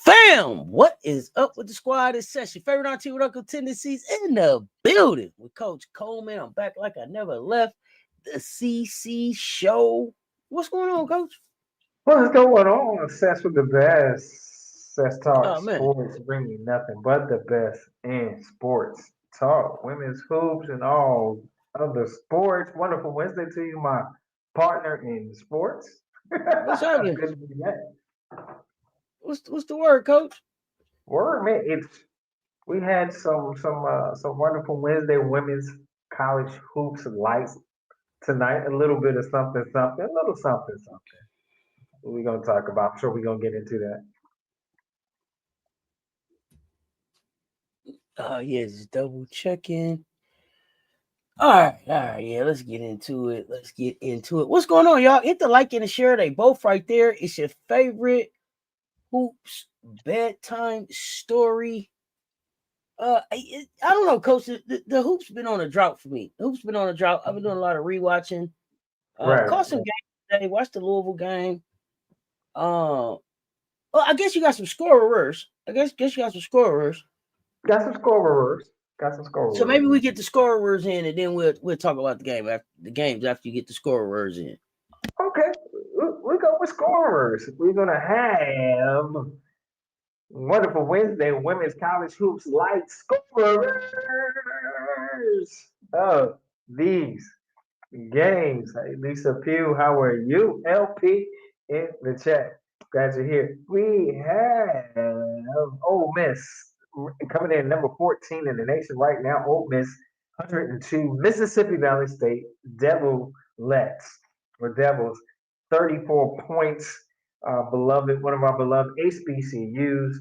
Fam, what is up with the squad? It's Cess, your favorite auntie with Uncle Tendencies in the building with Coach Coleman. I'm back like I never left. The CC show. What's going on, Coach? What's going on? Cess with the best. Cess Talk Oh, man. Sports, bring you nothing but the best in sports talk. Women's hoops and all other sports. Wonderful Wednesday to you, my partner in sports. What's happening? Good to be back. What's the word, Coach? Word, man. We had some wonderful Wednesday women's college hoops lights tonight. A little bit of something, a little something. We're gonna talk about. I'm sure we're gonna get into that. Yeah, just double checking. All right, yeah, let's get into it. What's going on, y'all? Hit the like and the share. They both right there. It's your favorite hoops bedtime story. I don't know, Coach. The hoops been on a drought for me. The hoops been on a drought. I've been doing a lot of rewatching. Right. Caught some games today. Watched the Louisville game. Well, I guess you got some scorers. Got some scorers. So maybe we get the scorers in, and then we'll talk about the games after you get the scorers in. Okay, we go with scorers. We're gonna have wonderful Wednesday women's college hoops light scorers of these games. Hey, Lisa Pugh, how are you? LP in the chat. Glad you're here. We have Ole Miss coming in number 14 in the nation right now. Ole Miss 102. Mississippi Valley State Devilettes or Devils 34 points. One of our beloved HBCUs,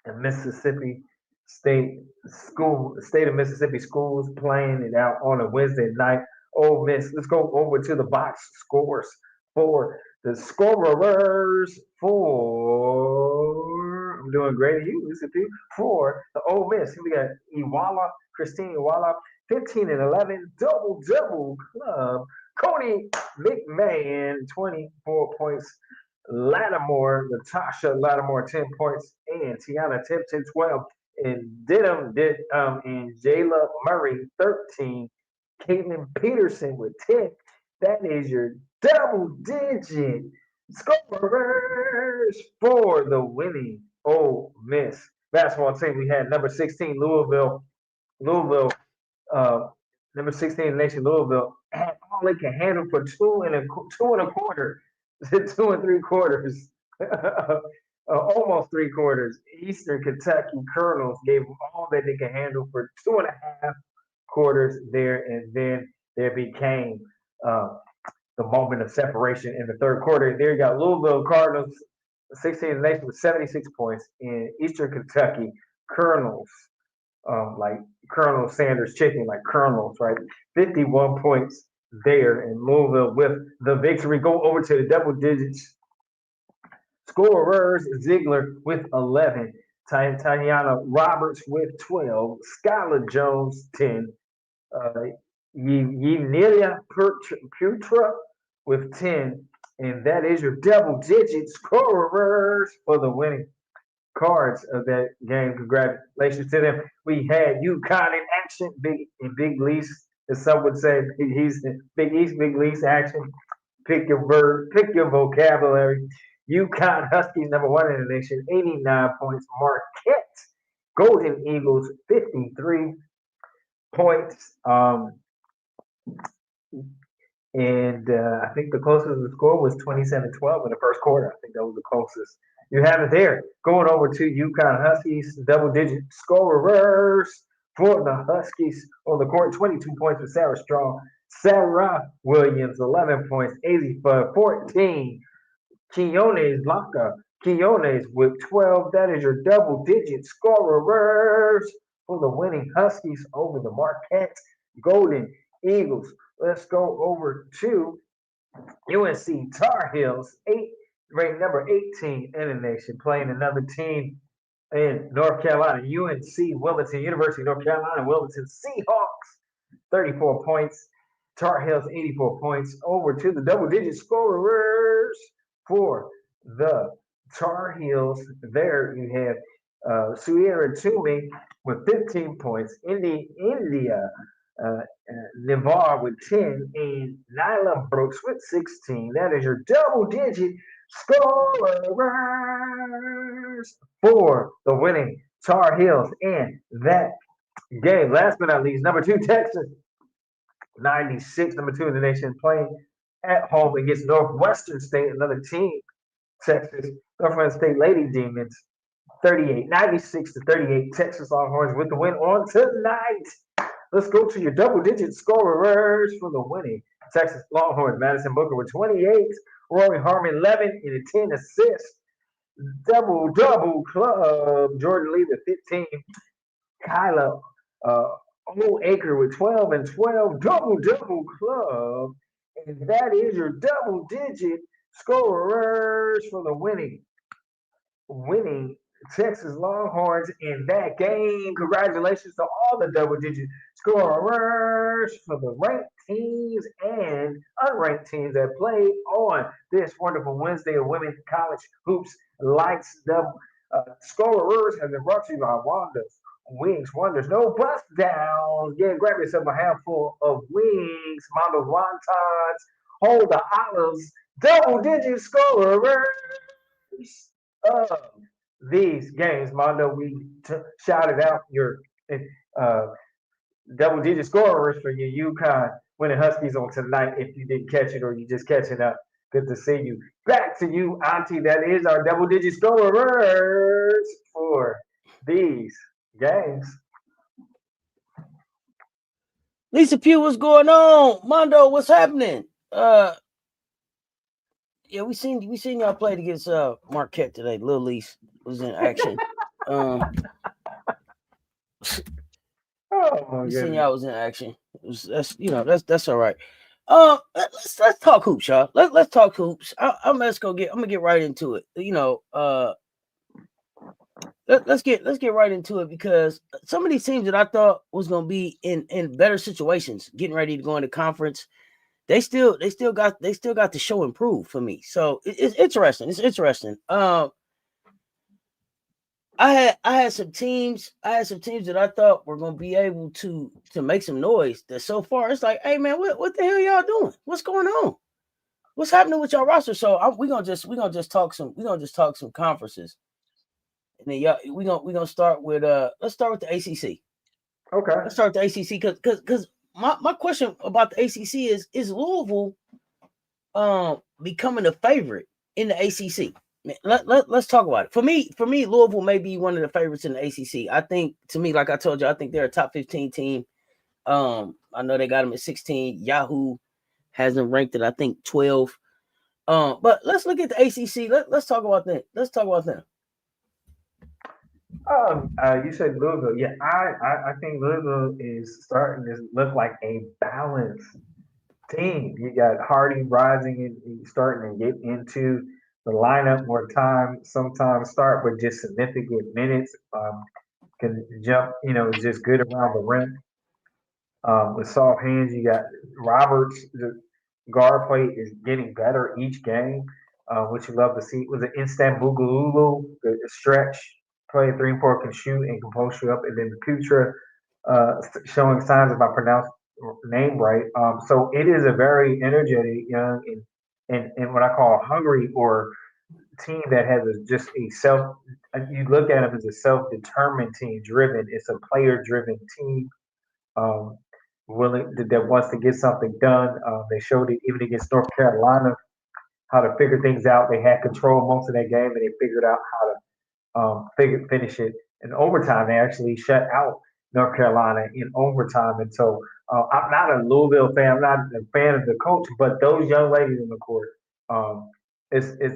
and Mississippi State of Mississippi schools playing it out on a Wednesday night. Ole Miss. Let's go over to the box scores for the scorers for. I'm doing great at you, Lisa P. For the Ole Miss. We got Christine Iwala, 15 and 11, double club. Cody McMahon, 24 points. Natasha Lattimore, 10 points, and Tiana Tipton, 12. And and Jayla Murray, 13. Caitlin Peterson with 10. That is your double-digit scorers for the winning Ole Miss basketball team. We had number 16 Louisville, number 16 in the nation, Louisville, had all they can handle for two and a quarter, 2 3/4, almost 3/4. Eastern Kentucky Colonels gave them all that they can handle for 2.5 quarters there, and then there became the moment of separation in the third quarter. There you got Louisville Cardinals, 16 in the nation with 76 points, in Eastern Kentucky Colonels, like Colonel Sanders chicken, like Colonels, right? 51 points there in Louisville with the victory. Go over to the double digits scorers. Ziegler with 11. Tanyana Roberts with 12. Skylar Jones, 10. Yenelia Putra with 10. And that is your double-digit scorers for the winning Cards of that game. Congratulations to them. We had UConn in action, Big Lease, as some would say. He's Big East, Big Lease action. Pick your vocabulary. UConn Huskies, number one in the nation, 89 points. Marquette Golden Eagles, 53 points. And I think the closest the score was 27-12 in the first quarter. I think that was the closest. You have it there. Going over to UConn Huskies, double-digit scorers for the Huskies on the court. 22 points for Sarah Strong. Sarah Williams, 11 points. Azzy Fudd, 14. Quinones Blanca. Quinones with 12. That is your double-digit scorers for the winning Huskies over the Marquette Golden Eagles. Let's go over to UNC Tar Heels, ranked number 18 in the nation, playing another team in North Carolina. UNC Wilmington, University of North Carolina, Wilmington Seahawks, 34 points. Tar Heels, 84 points. Over to the double-digit scorers for the Tar Heels. There you have Sierra Toomey with 15 points. India Navarre with 10, and Nyla Brooks with 16. That is your double-digit scorers for the winning Tar Heels in that game. Last but not least, number 2, Texas, 96, number 2 in the nation, playing at home against Northwestern State, another team, Texas, Northwestern State Lady Demons, 96-38, Texas Longhorns with the win on tonight. Let's go to your double-digit scorers for the winning Texas Longhorns. Madison Booker with 28, Rory Harmon 11 and 10 assists. Double club. Jordan Lee with 15. Kyla Oldacre with 12 and 12. Double club. And that is your double-digit scorers for the winning Texas Longhorns in that game. Congratulations to all the double-digit scorers for the ranked teams and unranked teams that played on this wonderful Wednesday of Women's College Hoops Lights. The scorers have been brought to you by Wanda's Wings Wonders. No bust downs. Yeah, grab yourself a handful of wings. Mondo's wontons. Hold the olives. Double-digit scorers of these games. Mondo, we shouted out your uh, double-digit scorers for your UConn winning Huskies on tonight. If you didn't catch it or you just catching up, good to see you. Back to you, Auntie. That is our double-digit scorers for these games. Lisa Pugh, what's going on? Mondo, what's happening? Yeah, we seen y'all play against Marquette today. Lil Lise was in action. Oh my we seen goodness. y'all was in action. That's all right. Let's talk hoops, y'all. Let's talk hoops. I'm gonna get right into it. Let's get right into it because some of these teams that I thought was gonna be in better situations, getting ready to go into conference, they still got the show improve for me. So it's interesting. It's interesting. I had some teams that I thought were gonna be able to make some noise. That so far it's like, hey man, what the hell y'all doing? What's going on? What's happening with y'all roster? So we're gonna just talk some conferences, and then we're gonna start with let's start with the ACC. Okay. Let's start with the ACC because my question about the ACC is Louisville becoming a favorite in the ACC? Let's talk about it. For me, Louisville may be one of the favorites in the ACC. I think, to me, like I told you, I think they're a top 15 team. I know they got them at 16. Yahoo has them ranked at, I think, 12. But let's look at the ACC. Let's talk about that. Let's talk about them. You said Louisville. Yeah, I think Louisville is starting to look like a balanced team. You got Hardy rising and starting to get into the lineup more time. Sometimes start with just significant minutes. Can jump, is just good around the rim. With soft hands, you got Roberts. The guard play is getting better each game, which you love to see. Was it instant Boogaloo, the stretch play 3 and 4 can shoot and can post you up, and then Putra showing signs if I pronounce name right. So it is a very energetic, young, and what I call hungry or team that has just a self. You look at them as a self-determined team, driven. It's a player-driven team, um, willing that wants to get something done. They showed it even against North Carolina how to figure things out. They had control most of that game, and they figured out how to finish it in overtime. They actually shut out North Carolina in overtime. And so I'm not a Louisville fan. I'm not a fan of the coach, but those young ladies on the court, um, it's a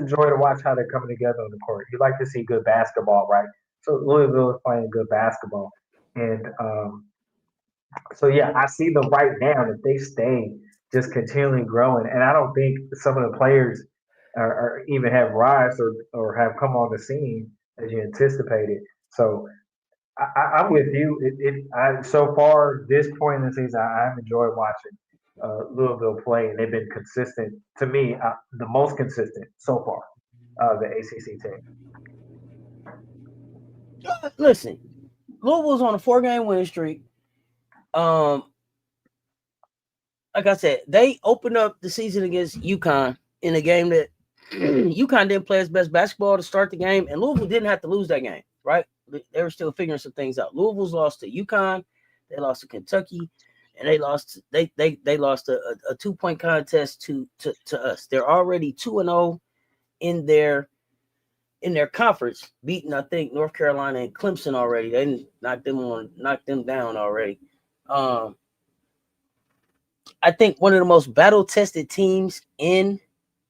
joy to watch how they're coming together on the court. You like to see good basketball, right? So Louisville is playing good basketball, and so yeah, I see them right now that they stay just continually growing, and I don't think some of the players are even have rise or have come on the scene as you anticipated. So I'm with you. So far this point in the season, I've enjoyed watching Louisville play, and they've been consistent to me, the most consistent so far. The ACC team. Listen, Louisville's on a 4-game win streak. Like I said, they opened up the season against UConn in a game that UConn didn't play its best basketball to start the game, and Louisville didn't have to lose that game, right? They were still figuring some things out. Louisville's lost to UConn, they lost to Kentucky, and they lost a 2-point contest to us. They're already 2-0 in their conference, beating I think North Carolina and Clemson already. They knocked them down already. I think one of the most battle tested teams in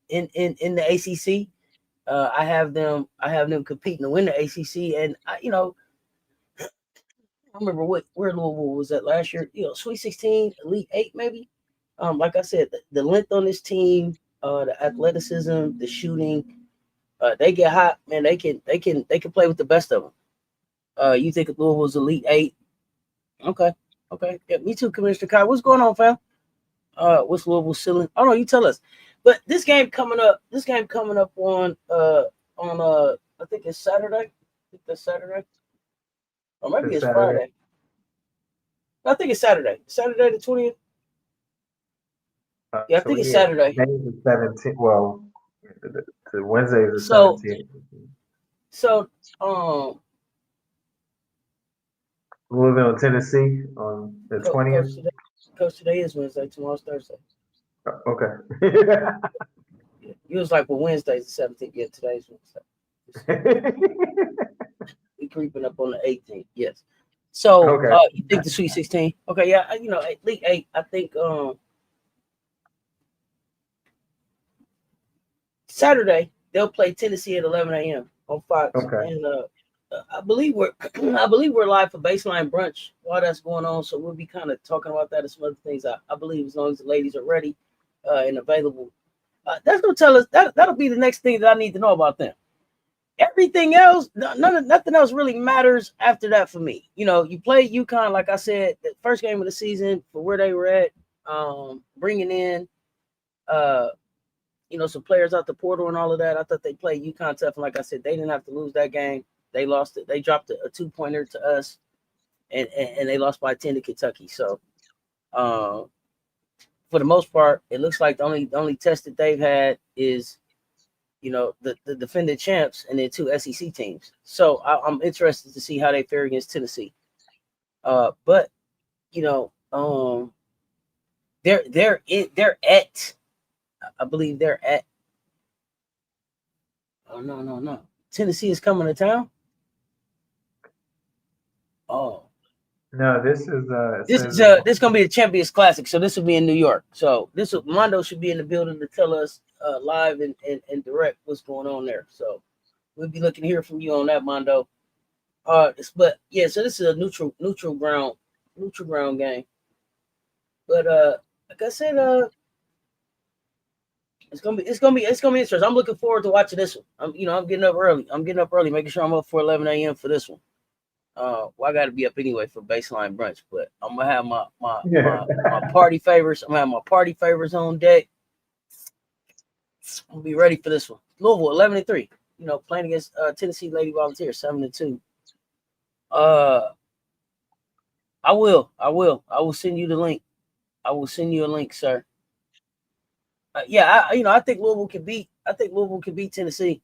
the ACC. I have them competing to win the ACC, and I remember where Louisville was at last year. Sweet 16, Elite 8, maybe. Like I said, the length on this team, the athleticism, the shooting, they get hot, man. They can play with the best of them. You think Louisville's Elite 8? Okay, yeah, me too, Commissioner Kai. What's going on, fam? What's Louisville ceiling? Oh no, you tell us. But this game coming up on I think it's Saturday. I think that's Saturday. Or maybe This it's Saturday. Friday. I think it's Saturday. Saturday the 20th. Yeah, I So think it's yeah, Saturday. today's the 17th. Well, the Wednesday is the So 17th. so Louisville, Tennessee on the 20th. Coach, today is Wednesday, tomorrow's Thursday. Okay. Yeah. It was like, well, Wednesday's the 17th. Yeah, today's Wednesday. We creeping up on the 18th. Yes. So Okay. you think the Sweet 16? Okay, yeah, Elite 8. I think Saturday they'll play Tennessee at 11 a.m. on Fox, Okay. and I believe we're live for Baseline Brunch while that's going on. So we'll be kind of talking about that and some other things. I believe as long as the ladies are ready and available, that's gonna tell us that'll be the next thing that I need to know about them. Everything else, nothing else really matters after that for me. You play UConn, like I said, the first game of the season for where they were at, bringing in, some players out the portal and all of that. I thought they played UConn tough, and like I said, they didn't have to lose that game. They lost it. They dropped a 2-pointer to us, and they lost by 10 to Kentucky. So, for the most part, it looks like the only test that they've had is the defending champs and then 2 SEC teams. So I'm interested to see how they fare against Tennessee. But they're at, I believe they're at. Oh no. Tennessee is coming to town. Oh. No, this is This gonna be the Champions Classic, so this will be in New York. So Mondo should be in the building to tell us live and direct what's going on there. So we'll be looking to hear from you on that, Mondo. But yeah, so this is a neutral ground game. But like I said, it's gonna be interesting. I'm looking forward to watching this one. I'm getting up early. Making sure I'm up for 11 a.m. for this one. Well, I got to be up anyway for Baseline Brunch, but I'm gonna have my party favors. I'm gonna have my party favors on deck. I'm gonna be ready for this one. Louisville 11-3. Playing against Tennessee Lady Volunteers 7-2. I will send you the link. I will send you a link, sir. I think Louisville can beat Louisville can beat Tennessee,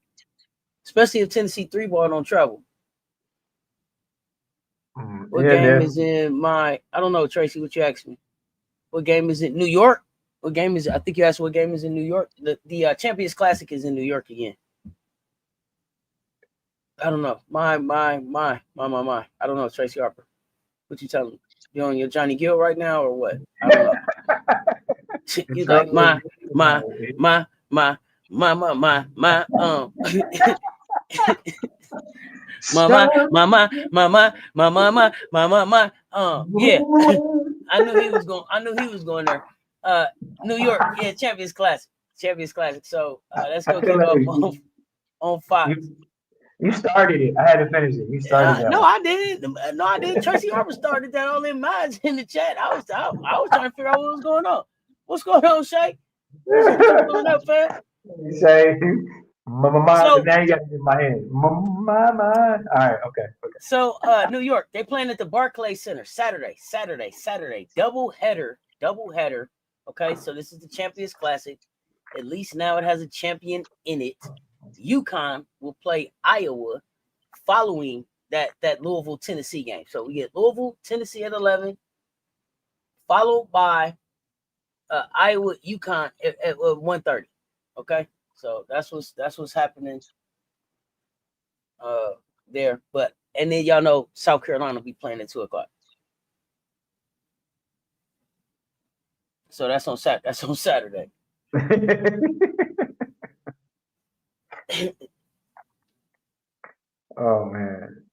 especially if Tennessee 3-ball don't travel. What game is in my? I don't know, Tracy. What you asked me? What game is in New York? What game is? I think you asked what game is in New York. The Champions Classic is in New York again. I don't know. My. I don't know, Tracy Harper. What you telling me? You on your Johnny Gill right now or what? I don't know. You like my. Yeah. I knew he was going there. New York, yeah, Champions Classic. So let's go kick off on Fox. You started it. I had to finish it. You started that. No, I didn't. Tracy Harper started that. All in minds in the chat. I was trying to figure out what was going on. What's going on, Shay? What's going up, fam? Say, now you got it in my head. All right, okay. So, New York, they playing at the Barclays Center Saturday. Double header. Okay, so this is the Champions Classic. At least now it has a champion in it. UConn will play Iowa following that Louisville Tennessee game. So we get Louisville Tennessee at 11, followed by Iowa UConn at 1:30. Okay, so that's what's happening there. But and then y'all know South Carolina will be playing at 2:00. So that's on Saturday. Oh man,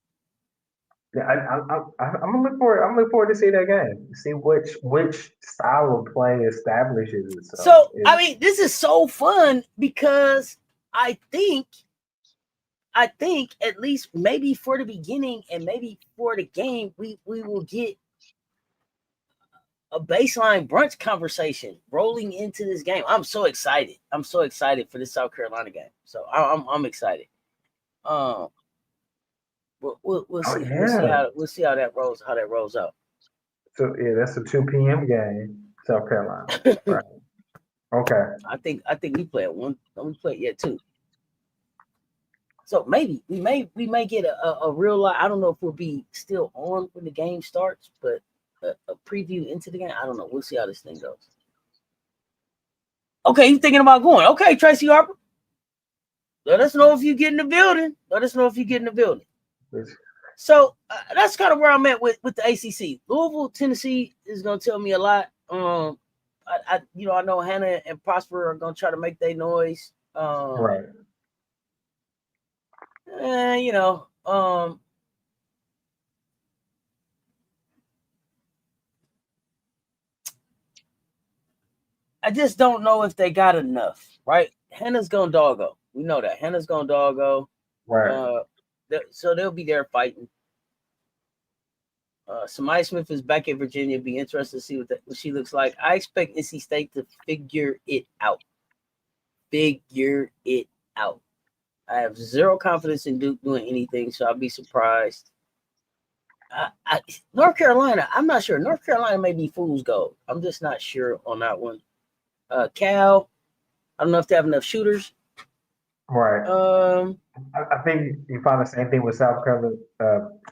yeah, I'm gonna look forward. I'm looking forward to see that game. See which style of play establishes itself. So I mean, this is so fun because I think at least maybe for the beginning and maybe for the game, we will get a baseline brunch conversation rolling into this game. I'm so excited. For this South Carolina game. So I'm excited. We'll see. Yeah. We'll see how that rolls out. So yeah, that's a 2 p.m. game, South Carolina. Right. Okay. I think we play at 1. We play at 2. So maybe we may get a real lot. I don't know if we'll be still on when the game starts, but a preview into the game. I don't know. We'll see how this thing goes. Okay, you thinking about going? Okay, Tracy Harper. Let us know if you get in the building. So that's kind of where I'm at with the ACC. Louisville, Tennessee is going to tell me a lot. I know Hannah and Prosper are going to try to make their noise. Right. I just don't know if they got enough, right? Hannah's going to doggo. We know that. Hannah's going to doggo. Right. So they'll be there fighting. Samaya Smith is back in Virginia. Be interested to see what she looks like. I expect NC State to figure it out. I have zero confidence in Duke doing anything, so I'll be surprised. North Carolina, I'm not sure. North Carolina may be fool's gold. I'm just not sure on that one. Cal, I don't know if they have enough shooters. Right. I think you find the same thing with South Carolina,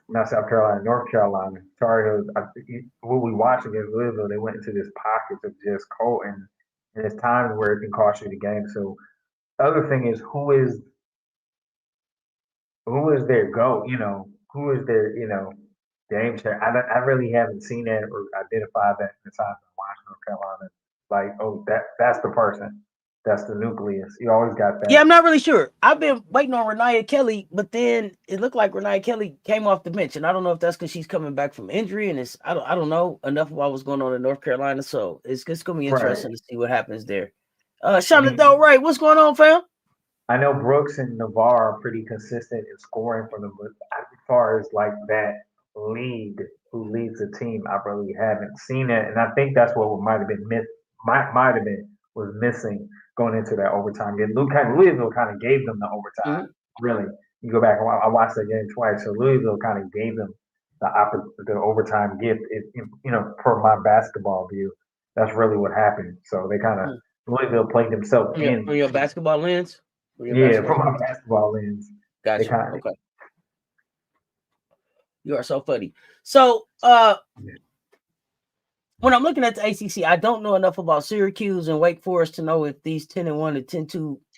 not South Carolina, North Carolina. What we watch against Louisville, they went into this pocket of just cold, and it's times where it can cost you the game. So, other thing is who is their go? Who is their game changer? I really haven't seen that or identified that in the time I watched North Carolina. Like, oh, that's the person. That's the nucleus. You always got that. Yeah, I'm not really sure. I've been waiting on Renaya Kelly, but then it looked like Renaya Kelly came off the bench, and I don't know if that's because she's coming back from injury, and I don't know enough about what's going on in North Carolina, so it's going to be interesting to see what happens there. Shauna Del Rey, what's going on, fam? I know Brooks and Navarre are pretty consistent in scoring for them, but as far as like that lead who leads the team, I really haven't seen it, and I think that's what might have been was missing going into that overtime game. Louisville kind of gave them the overtime. Mm-hmm. Really, you go back and I watched that game twice. So Louisville kind of gave them the overtime gift. Per my basketball view, that's really what happened. So they kind of Louisville played themselves in. From your basketball lens. Yeah, from my basketball lens. Gotcha. Okay. You are so funny. So, when I'm looking at the ACC, I don't know enough about Syracuse and Wake Forest to know if these 10-1 and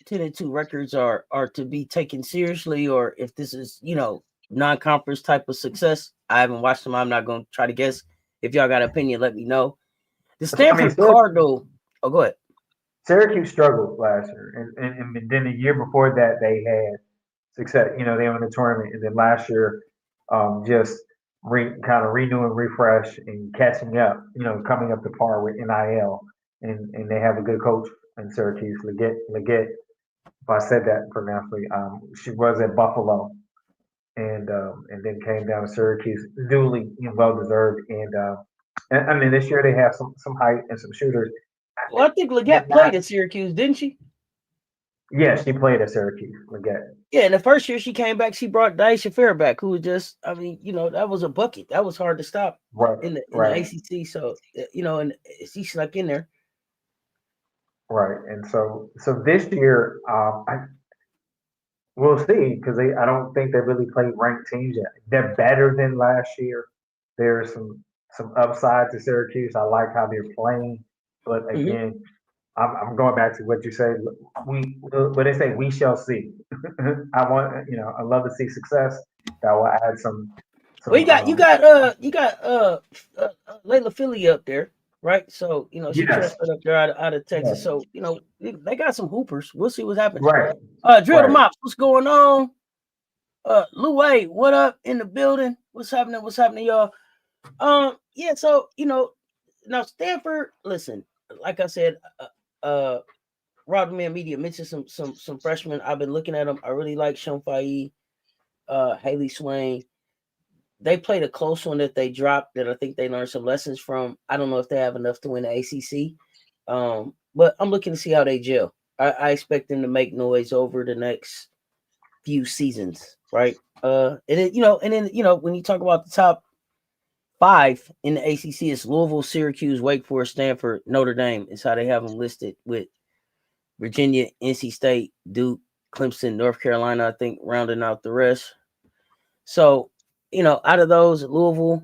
10-2 records are to be taken seriously, or if this is, non-conference type of success. I haven't watched them. I'm not going to try to guess. If y'all got an opinion, let me know. The Stanford Cardinal. Oh, go ahead. Syracuse struggled last year, and then the year before that they had success. They were in the tournament, and then last year, just kind of renew and refresh and catching up. Coming up to par with NIL, and they have a good coach in Syracuse, Leggett. If I said that pronouncedly, she was at Buffalo, and then came down to Syracuse, duly well deserved. And I mean this year they have some height and some shooters. Well, I think Leggett played at Syracuse, didn't she? Yeah, she played at Syracuse, Leggett. Yeah, in the first year she came back, she brought Daisha Fair back, who was just, that was a bucket. That was hard to stop in the ACC. So, and she snuck in there. Right, and so this year, we'll see because I don't think they really played ranked teams yet. They're better than last year. There's some upside to Syracuse. I like how they're playing, but again, I'm going back to what you said. What they say, we shall see. I love to see success. That will add some. Well, you got Layla Philly up there, right? So she transferred up there out of Texas. Yes. So they got some hoopers. We'll see what's happening. Right. Drill the Mops, what's going on? Lou Wade, what up in the building? What's happening? What's happening, y'all? Yeah. So now Stanford. Listen, like I said, Rodman Media mentioned some freshmen. I've been looking at them. I really like Shumfai, Haley Swain. They played a close one that they dropped that I think they learned some lessons from. I don't know if they have enough to win the ACC, but I'm looking to see how they gel. I expect them to make noise over the next few seasons, right? And then when you talk about the top 5 in the ACC, it's Louisville, Syracuse, Wake Forest, Stanford, Notre Dame is how they have them listed, with Virginia, NC State, Duke, Clemson, North Carolina, I think, rounding out the rest. So, out of those, Louisville,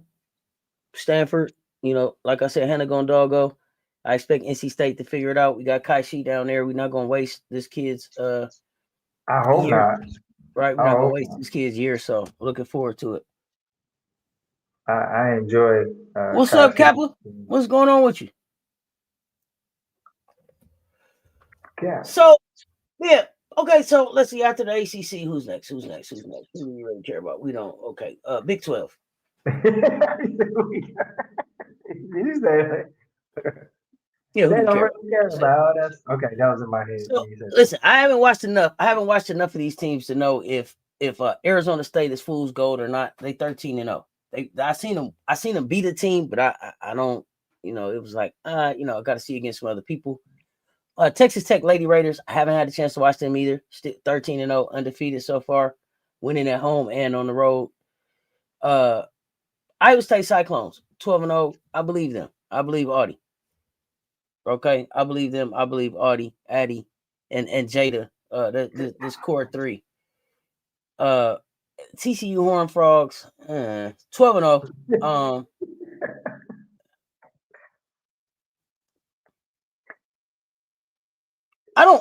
Stanford, like I said, Hannah gonna doggo. I expect NC State to figure it out. We got Kai Shi down there. We're not gonna waste this kid's I hope year. not. Right? We're not gonna waste this kid's year, so looking forward to it. I enjoy what's up, Kappa? What's going on with you? Yeah. So yeah. Okay, so let's see. After the ACC, who's next? Who do we really care about? We don't. Okay, Big 12. Yeah, they don't really care about us. Okay, that was in my head. So, listen, I haven't watched enough of these teams to know if Arizona State is fool's gold or not. They 13-0. I seen them beat a team, but I don't. It was like I got to see against some other people. Texas Tech Lady Raiders, I haven't had a chance to watch them either. Still 13-0, undefeated so far, winning at home and on the road. Iowa State Cyclones, 12-0. I believe them. I believe Audie. Okay, I believe them. I believe Audie, Addie, and Jada. This core 3. TCU Horned Frogs, 12-0. I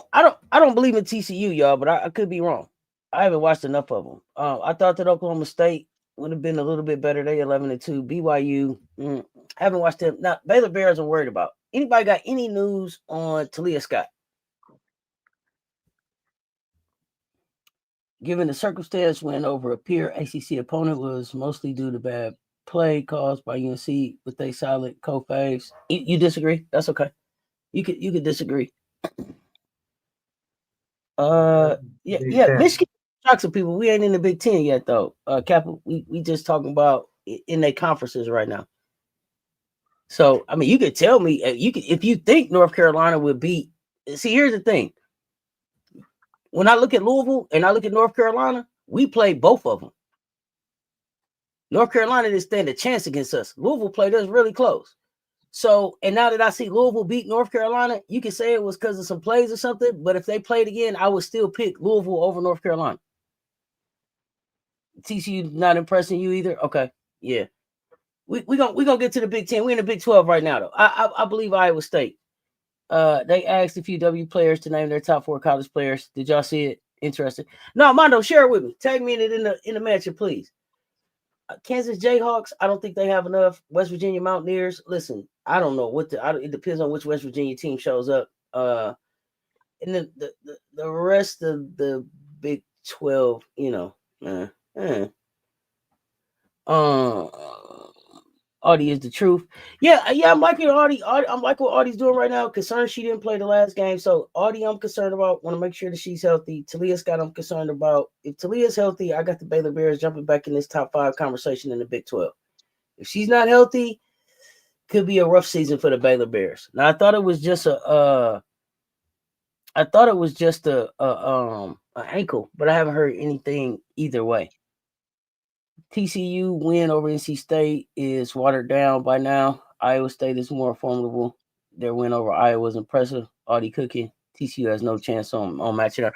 don't believe in TCU, y'all, but I could be wrong. I haven't watched enough of them. I thought that Oklahoma State would have been a little bit better. They 11-2. BYU, haven't watched them. Now Baylor Bears I'm worried about. Anybody got any news on Talia Scott? Given the circumstance, win over a peer ACC opponent was mostly due to bad play caused by UNC with they solid co-faves. You disagree? That's okay. You could disagree. Yeah. Michigan shocks some people. We ain't in the Big Ten yet, though. Kappa, we just talking about in their conferences right now. So I mean, you could tell me if you think North Carolina would beat. See, here's the thing. When I look at Louisville and I look at North Carolina, we played both of them. North Carolina didn't stand a chance against us. Louisville played us really close. So, and now that I see Louisville beat North Carolina, you can say it was because of some plays or something. But if they played again, I would still pick Louisville over North Carolina. TCU not impressing you either? Okay, yeah. We gonna get to the Big Ten. We're in the Big 12 right now, though. I believe Iowa State. They asked a few W players to name their top 4 college players. Did y'all see it? Interesting. No, Mondo, share it with me. Tag me in it in the mention, please. Kansas Jayhawks. I don't think they have enough. West Virginia Mountaineers. Listen, I don't know what it depends on which West Virginia team shows up. And the rest of the Big 12, you know, Audie is the truth. Yeah, I'm liking Audie. I'm like what Audie's doing right now. Concerned she didn't play the last game. So Audie, I'm concerned about. Want to make sure that she's healthy. Talia Scott, I'm concerned about. If Talia's healthy, I got the Baylor Bears jumping back in this top 5 conversation in the Big 12. If she's not healthy, could be a rough season for the Baylor Bears. Now I thought it was just an ankle, but I haven't heard anything either way. TCU win over NC State is watered down by now. Iowa State is more formidable. Their win over Iowa was impressive. Audie Cooking. TCU has no chance on matching her.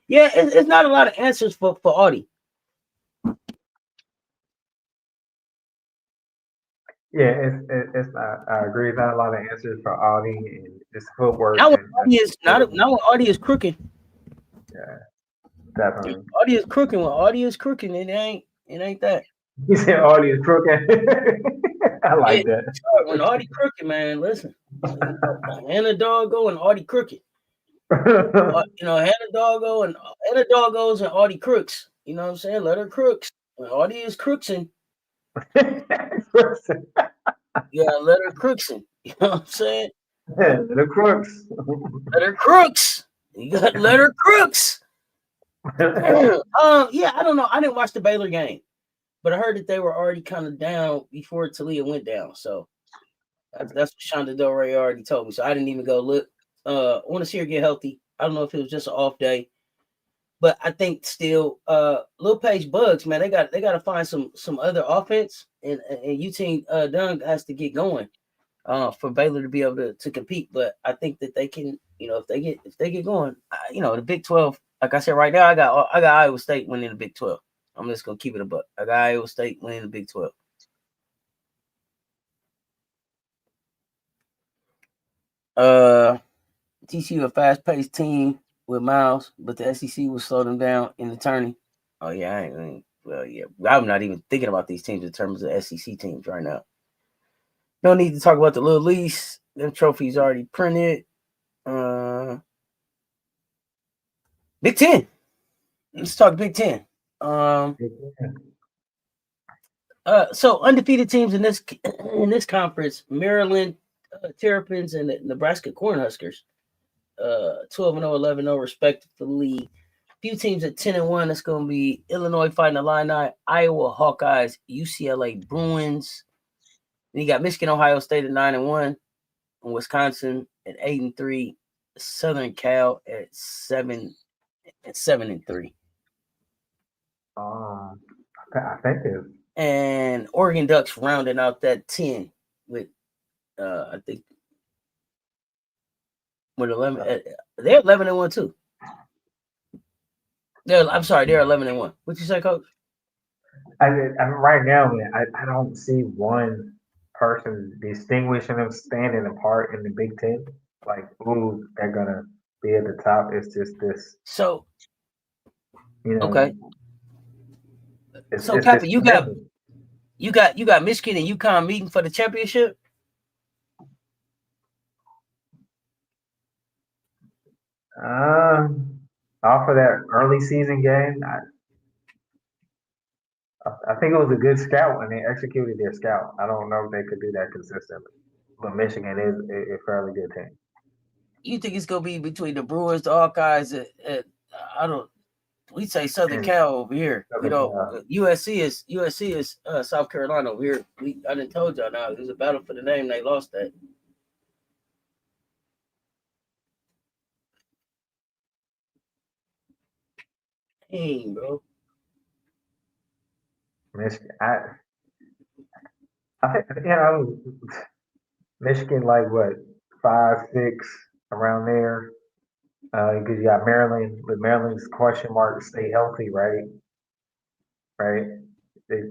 Yeah, it's not a lot of answers for Audie. Yeah, it's not. I agree. It's not a lot of answers for Audie, and it's footwork. Now And when Audie is crooking. Yeah, definitely. Audie is crooking. When Audie is crooking, it ain't that. You said Audie is crooked. I like that. When Audie crooking, man, listen. Hannah Doggo and Audie crooked. Hannah Doggo and Audie crooks. You know what I'm saying? Let her crooks. When Audie is crooksing, you gotta let her crooksin. You know what I'm saying? The crooks. Let her crooks. You gotta let her crooks. Yeah, I don't know. I didn't watch the Baylor game, but I heard that they were already kind of down before Talia went down. So that's what Shonda Del Rey already told me. So I didn't even go look. I want to see her get healthy. I don't know if it was just an off day, but I think still, Lil Page Bugs, man, they got to find some other offense, and UT Dunn has to get going for Baylor to be able to compete. But I think that they can, if they get going, the Big 12. Like I said, right now I got Iowa State winning the Big 12. I'm just gonna keep it a buck. I got Iowa State winning the Big 12. TCU a fast-paced team with Miles, but the SEC will slow them down in the tourney. Oh yeah, I'm not even thinking about these teams in terms of SEC teams right now. No need to talk about the Little Lease. Them trophies already printed. Big 10. Let's talk Big 10. So undefeated teams in this conference: Maryland Terrapins and the Nebraska Cornhuskers. 12-0, 11-0 respectively. Few teams at 10-1. That's going to be Illinois Fighting Illini, Iowa Hawkeyes, UCLA Bruins. Then you got Michigan, Ohio State at 9-1, and Wisconsin at 8-3, Southern Cal at 7-3. I think it. And Oregon Ducks rounding out that 10 with, I think, with 11. They're 11-1 too. They're 11-1. What you say, Coach? I right now, man, I don't see one person distinguishing them, standing apart in the Big Ten. Like, ooh, they're gonna be at the top. It's just this. So, okay. So, Kappa, you got Michigan and UConn meeting for the championship. Off of that early season game, I think it was a good scout when they executed their scout. I don't know if they could do that consistently, but Michigan is a fairly good team. You think it's gonna be between the Brewers, the Hawkeyes, we say Southern Cal over here. USC is South Carolina over here. I didn't told y'all now. There's a battle for the name. They lost that. Dang, bro. Michigan, I think Michigan, like what, 5, 6, around there. Because you got Maryland, but Maryland's question mark stay healthy, right? Right. They,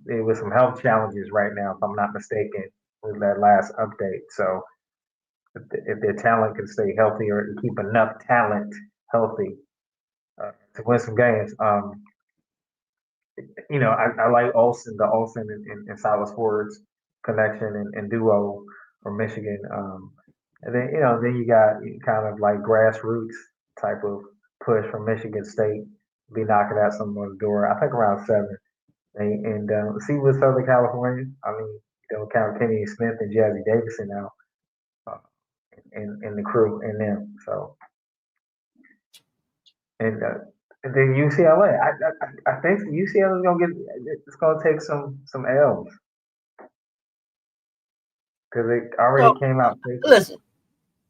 there was some health challenges right now, if I'm not mistaken, with that last update. So if their talent can stay healthy or keep enough talent healthy to win some games, I like Olsen, the Olsen and Silas Ford's connection and duo from Michigan. And then then you got kind of like grassroots type of push from Michigan State, be knocking at someone's door. I think around 7. And see with Southern California, I mean, count Kenny Smith and Jazzy Davison now, uh, and the crew and them. So and uh, and then UCLA, I think UCLA is gonna get it's gonna take some L's because it already So came out. listen,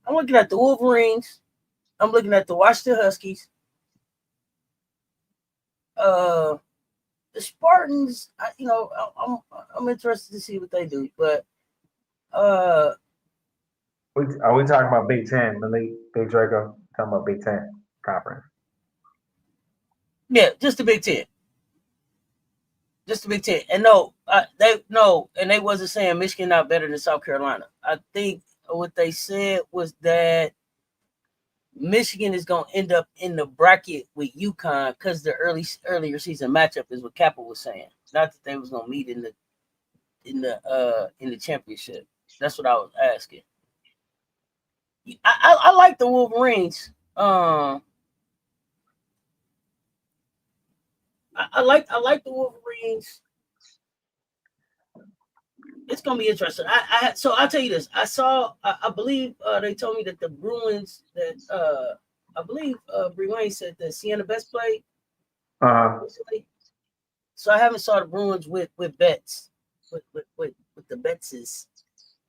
I'm looking at the Wolverines. I'm looking at the Washington Huskies. The Spartans. I'm interested to see what they do, but uh, Are we talking about Big Ten, Malik, Big Draco? Talking about Big Ten conference. yeah, just the Big Ten. Just the Big Ten. And they wasn't saying Michigan not better than South Carolina. I think what they said was that Michigan is going to end up in the bracket with UConn because the earlier season matchup is what Kappa was saying. Not that they was going to meet in the championship. That's what I was asking. I like the Wolverines. I like the Wolverines. It's gonna be interesting. So I'll tell you this. I believe they told me that the Bruins that I believe Bree Wayne said that Sienna Best played recently. So I haven't saw the Bruins with Betts with the Bettses.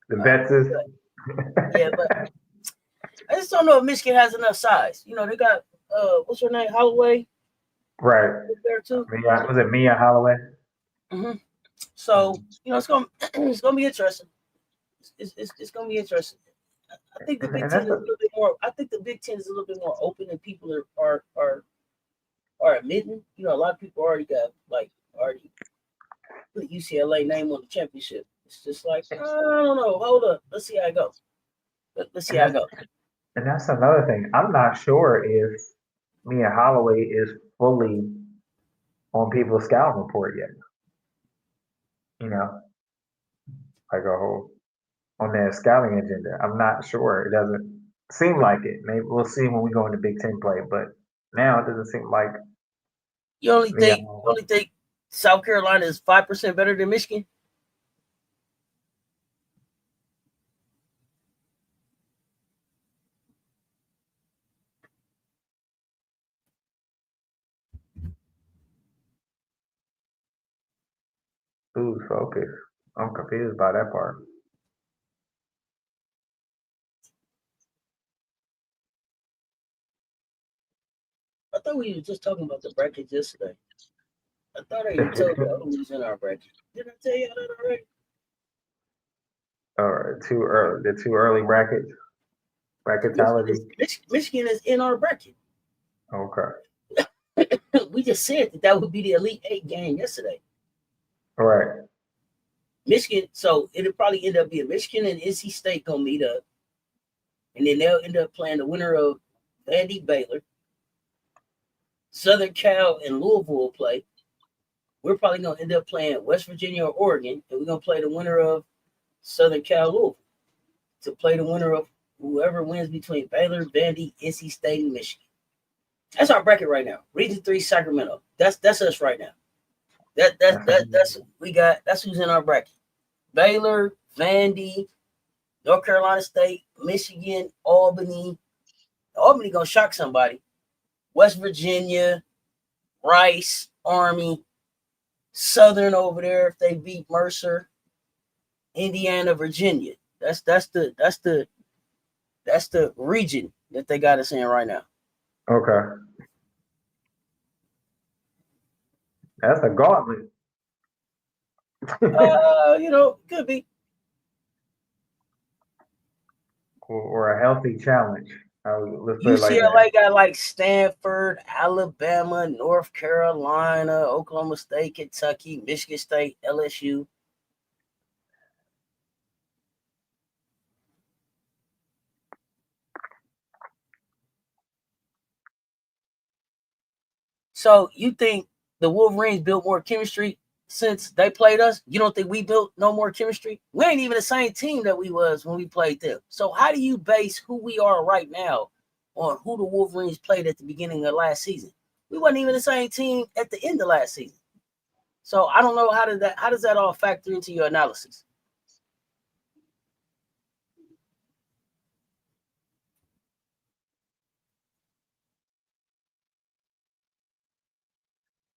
The Bettses. Yeah, but I just don't know if Michigan has enough size. They got what's her name, Holloway, right. there too. Was it Mia Holloway? Mm-hmm. So it's gonna it's gonna be interesting. It's gonna be interesting. I think the Big Ten is a little bit more. I think the Big Ten is a little bit more open, and people are admitting. A lot of people already put UCLA name on the championship. It's just like I don't know. Hold up, let's see how it goes. Let's see how it goes. And that's another thing. I'm not sure if Mia Holloway is fully on people's scouting report yet. Like a whole on their scouting agenda. I'm not sure. It doesn't seem like it. Maybe we'll see when we go into Big Ten play, but now it doesn't seem like. You only think South Carolina is 5% better than Michigan? Ooh, focus. I'm confused by that part. I thought we were just talking about the bracket yesterday. I thought I told you who's in our bracket. Did I tell you that already? All right, too early. The too early bracketology. Michigan is in our bracket. Okay. We just said that would be the Elite Eight game yesterday. All right. Michigan, so it'll probably end up being Michigan and NC State gonna meet up, and then they'll end up playing the winner of Vandy Baylor. Southern Cal and Louisville will play. We're probably gonna end up playing West Virginia or Oregon, and we're gonna play the winner of Southern Cal Louisville to play the winner of whoever wins between Baylor, Vandy, NC State, and Michigan. That's our bracket right now. Region 3, Sacramento. That's us right now. That's we got. That's who's in our bracket. Baylor, Vandy, North Carolina State, Michigan, Albany. Albany gonna shock somebody. West Virginia, Rice, Army, Southern over there if they beat Mercer, Indiana, Virginia. That's the region that they got us in right now. Okay. That's a gauntlet. Could be. or a healthy challenge. Let's put it like that. UCLA got like Stanford, Alabama, North Carolina, Oklahoma State, Kentucky, Michigan State, LSU. So you think the Wolverines built more chemistry since they played us? You don't think we built no more chemistry? We ain't even the same team that we was when we played them. So how do you base who we are right now on who the Wolverines played at the beginning of last season? We wasn't even the same team at the end of last season. So I don't know how does that all factor into your analysis?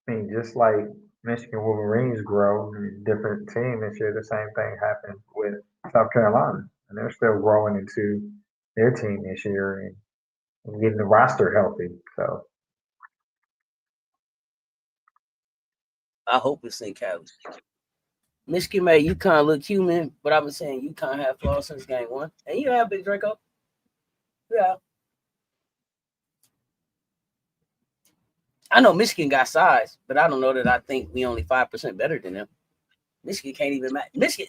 I mean, just like Michigan Wolverines grow, different team this year, the same thing happened with South Carolina, and they're still growing into their team this year and getting the roster healthy. So I hope it's St. Cali. Michigan made UConn look human, but I've been saying UConn have flaws since game one. And you have Big Draco. Yeah. I know Michigan got size, but I don't know that I think we only 5% better than them. Michigan can't even match. Michigan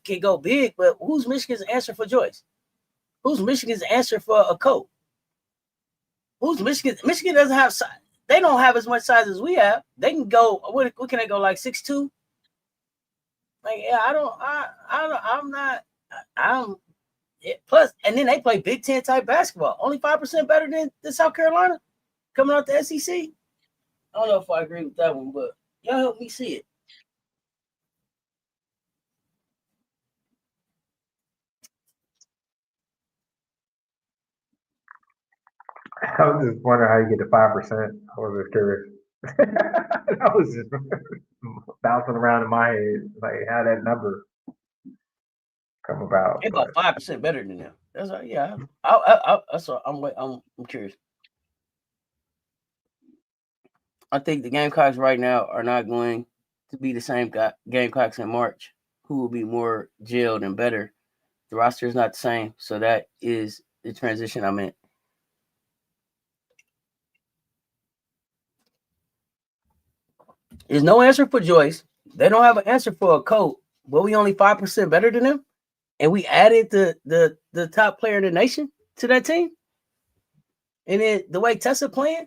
can go big, but who's Michigan's answer for Joyce? Who's Michigan's answer for a coat? Who's Michigan? Michigan doesn't have size. They don't have as much size as we have. They can go. What can they go like 6'2"? Like, yeah, I'm not. I'm. Plus, and then they play Big Ten type basketball. Only 5% better than South Carolina coming out the SEC. I don't know if I agree with that one, but y'all help me see it. I was just wondering how you get to 5%. I was just curious. I was just bouncing around in my head, like how that number come about. They But about 5% better than them. That's right. Yeah, that's what I'm curious. I think the Gamecocks right now are not going to be the same Gamecocks in March, who will be more jailed and better. The roster is not the same, so that is the transition I'm in. There's no answer for Joyce. They don't have an answer for a coat, but we only 5% better than them, and we added the top player in the nation to that team. And then the way Tessa playing,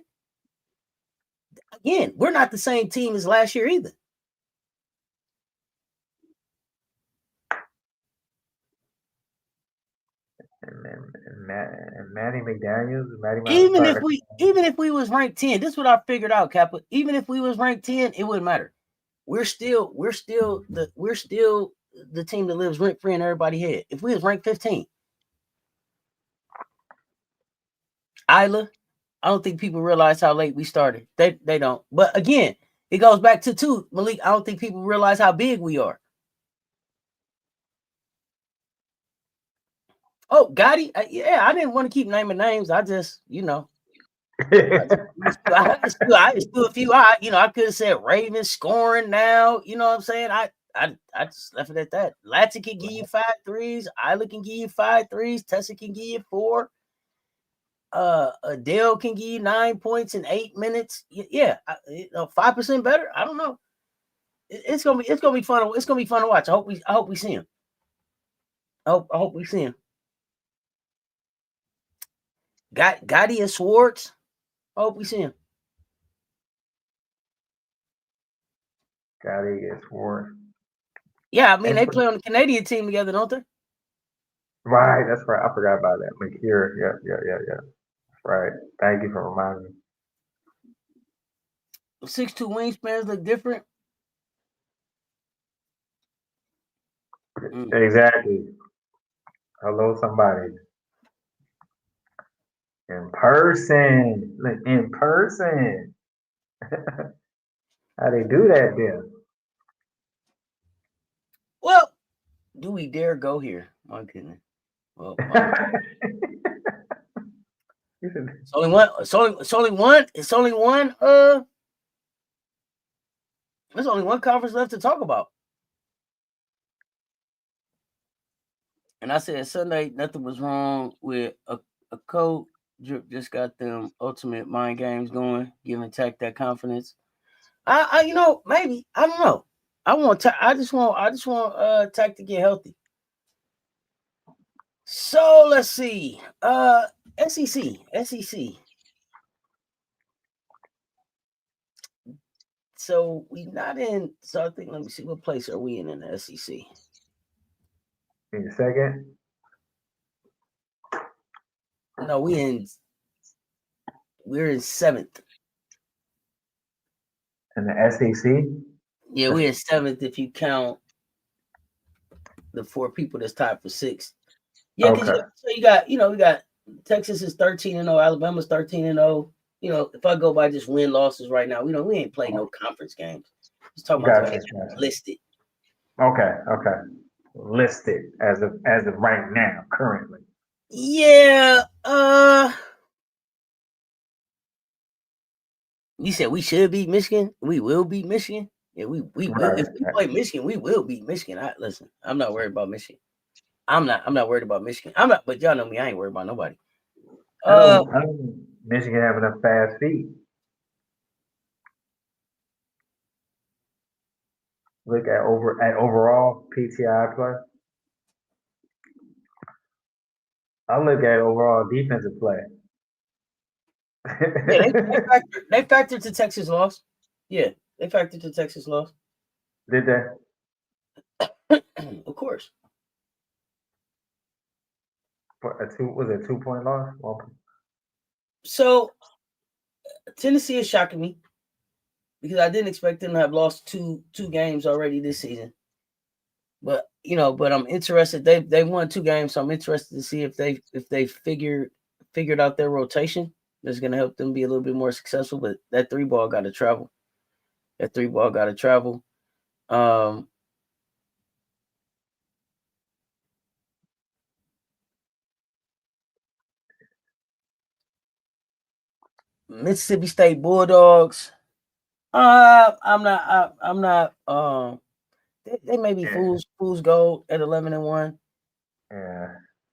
again, we're not the same team as last year either. and Maddie McDaniels, Even if we was ranked 10, this is what I figured out, Kappa. Even if we was ranked 10, it wouldn't matter. We're still the team that lives rent free in everybody's head. If we was ranked 15, Isla, I don't think people realize how late we started. They don't. But again, it goes back to Malik. I don't think people realize how big we are. Oh, Gotti, yeah, I didn't want to keep naming names. I just, I just do a few. I could have said Ravens scoring now. You know what I'm saying? I just left it at that. Latty can give you 5 threes. Isla can give you 5 threes. Tessa can give you 4. Adele can give you 9 points in 8 minutes. Yeah, 5% better. I don't know. It's gonna be fun. It's gonna be fun to watch. I hope we see him. I hope we see him. Gotti and Swartz. I hope we see him. Gotti and Swartz. Yeah, I mean they play on the Canadian team together, don't they? Right, that's right. I forgot about that. McCure. Yeah. Right. Thank you for reminding me. 6'2" wingspans look different. Exactly. Hello, somebody. In person. In person. How they do that then? Well, do we dare go here? My goodness. Well, it's only one. It's only one. It's only one. There's only one conference left to talk about. And I said Sunday, nothing was wrong with a coach. Drip just got them ultimate mind games going, giving Tech that confidence. Maybe I don't know. I just want Tech to get healthy. So let's see. SEC. So we not in. So I think let me see what place are we in the SEC. In a second. No, we're in seventh. In the SEC. Yeah, we're in seventh if you count the four people that's tied for sixth. Yeah, because Okay. we got Texas is 13-0, Alabama's 13-0. If I go by just win losses right now, we ain't played no conference games. Just talking about the Gotcha. people Gotcha. listed. Okay. Okay. Listed as of right now, currently. Yeah, you said we should beat Michigan. We will beat Michigan. Yeah, we will. Right. If we play Michigan, we will beat Michigan. Listen, I'm not worried about Michigan. I'm not worried about Michigan. I'm not, but y'all know me. I ain't worried about nobody. I know Michigan have enough fast feet. Look at overall PTI play. I look at overall defensive play. Yeah, they factored to Texas loss. Yeah, they factored to Texas loss. Did they? Of course. For a two was it a 2 point loss? So Tennessee is shocking me because I didn't expect them to have lost two games already this season. But I'm interested. They won two games, so I'm interested to see if they figured out their rotation. That's going to help them be a little bit more successful. But that three ball got to travel. That three ball got to travel. Um, Mississippi State Bulldogs. I'm not. I'm not. They may be Yeah, fool's gold at 11-1. yeah.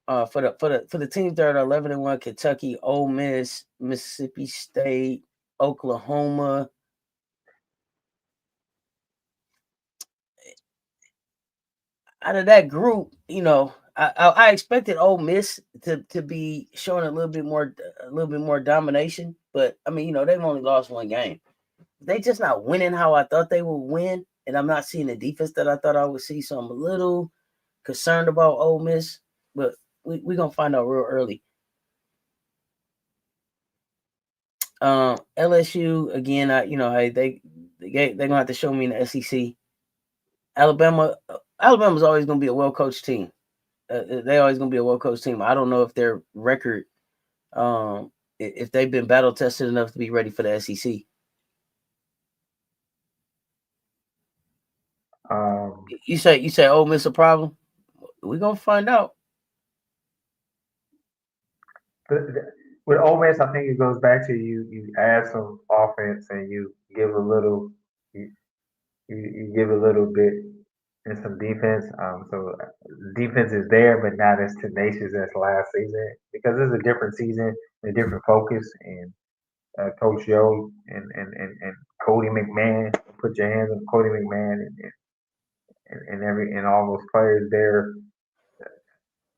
For the teams that are 11-1, Kentucky, Ole Miss, Mississippi State, Oklahoma. Out of that group, I expected Ole Miss to be showing a little bit more domination, but I mean, they've only lost one game. They just not winning how I thought they would win, and I'm not seeing the defense that I thought I would see. So I'm a little concerned about Ole Miss, but we're gonna find out real early. LSU again. Hey, they're gonna have to show me in the SEC. Alabama's always gonna be a well coached team. They always gonna be a well coached team. I don't know if their record, if they've been battle tested enough to be ready for the SEC. Um, You say Ole Miss a problem? We're gonna find out. but with Ole Miss, I think it goes back to you add some offense and you give a little you, you give a little bit and some defense. So defense is there, but not as tenacious as last season because it's a different season, a different focus, and Coach Joe and Cody McMahon. Put your hands on Cody McMahon and all those players there.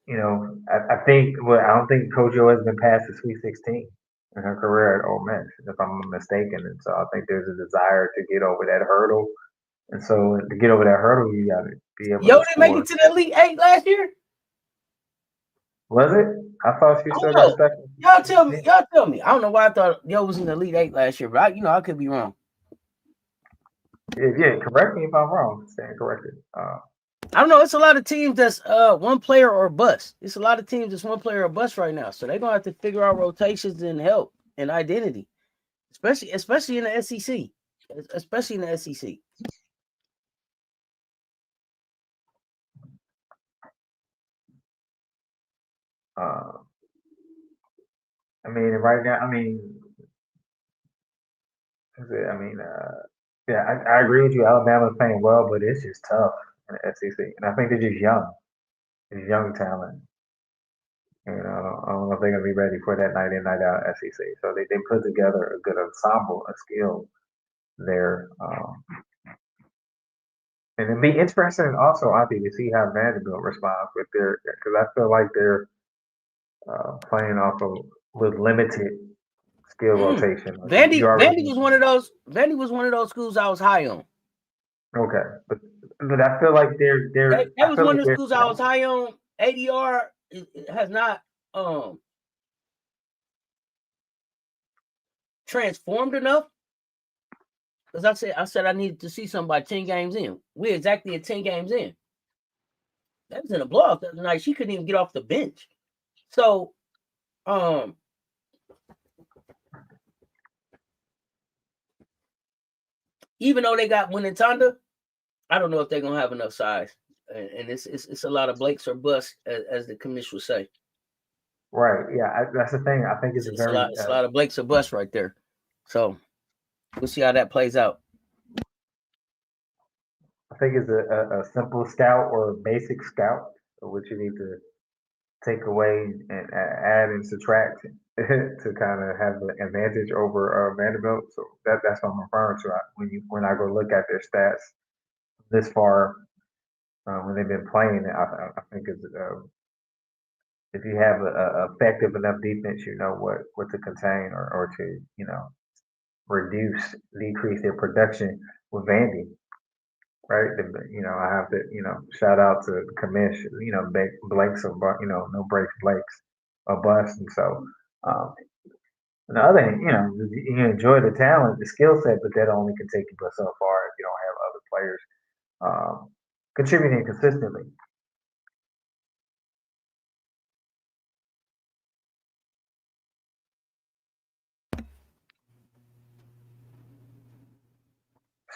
I think. Well, I don't think Coach Joe has been past the Sweet 16 in her career at Ole Miss, if I'm not mistaken. And so I think there's a desire to get over that hurdle. And so to get over that hurdle, you got to be able Yo, to they make score. it to the Elite Eight last year. Was it? I thought she I still don't got know. stuck. Y'all tell me. Y'all tell me. I don't know why I thought Yo was in the Elite Eight last year, but I could be wrong. Yeah, correct me if I'm wrong. Stand corrected. I don't know. It's a lot of teams that's one player or bust. It's a lot of teams that's one player or bust right now. So they're gonna have to figure out rotations and help and identity, especially in the SEC. Especially in the SEC. Uh, I mean, right now, I mean, I mean, yeah, I agree with you. Alabama's playing well, but it's just tough in the SEC, and I think they're just young. is young talent. You know, I don't know if they're gonna be ready for that night in, night out SEC. So they put together a good ensemble, a skill there. And it'd be interesting also, I think, to see how Vanderbilt responds with their, because I feel like they're playing off of with limited skill rotation. Like you Vandy already was one of those. Vandy was one of those schools I was high on. okay, but I feel like they're That I was feel one like of the schools I was high on. ADR has not transformed enough. Because I said I needed to see something by 10 games in. We're exactly at 10 games in. That was in a blowout the other night. She couldn't even get off the bench. So, even though they got Winatanda, I don't know if they're gonna have enough size. And it's a lot of Blakes or bust, as the commission would say. Right. Yeah, that's the thing. I think it's a lot of Blakes or bust right there. So we'll see how that plays out. I think it's a simple scout or a basic scout, which you need to take away and add and subtract to kind of have the advantage over Vanderbilt. So that's what I'm referring to when I go look at their stats this far when they've been playing. I think it's if you have a effective enough defense, you know what to contain or to decrease their production with Vandy. Right, I have to, shout out to the commission, Blake's or no breaks Blake's a bust, and so um, on the other hand, you enjoy the talent, the skill set, but that only can take you but so far if you don't have other players contributing consistently.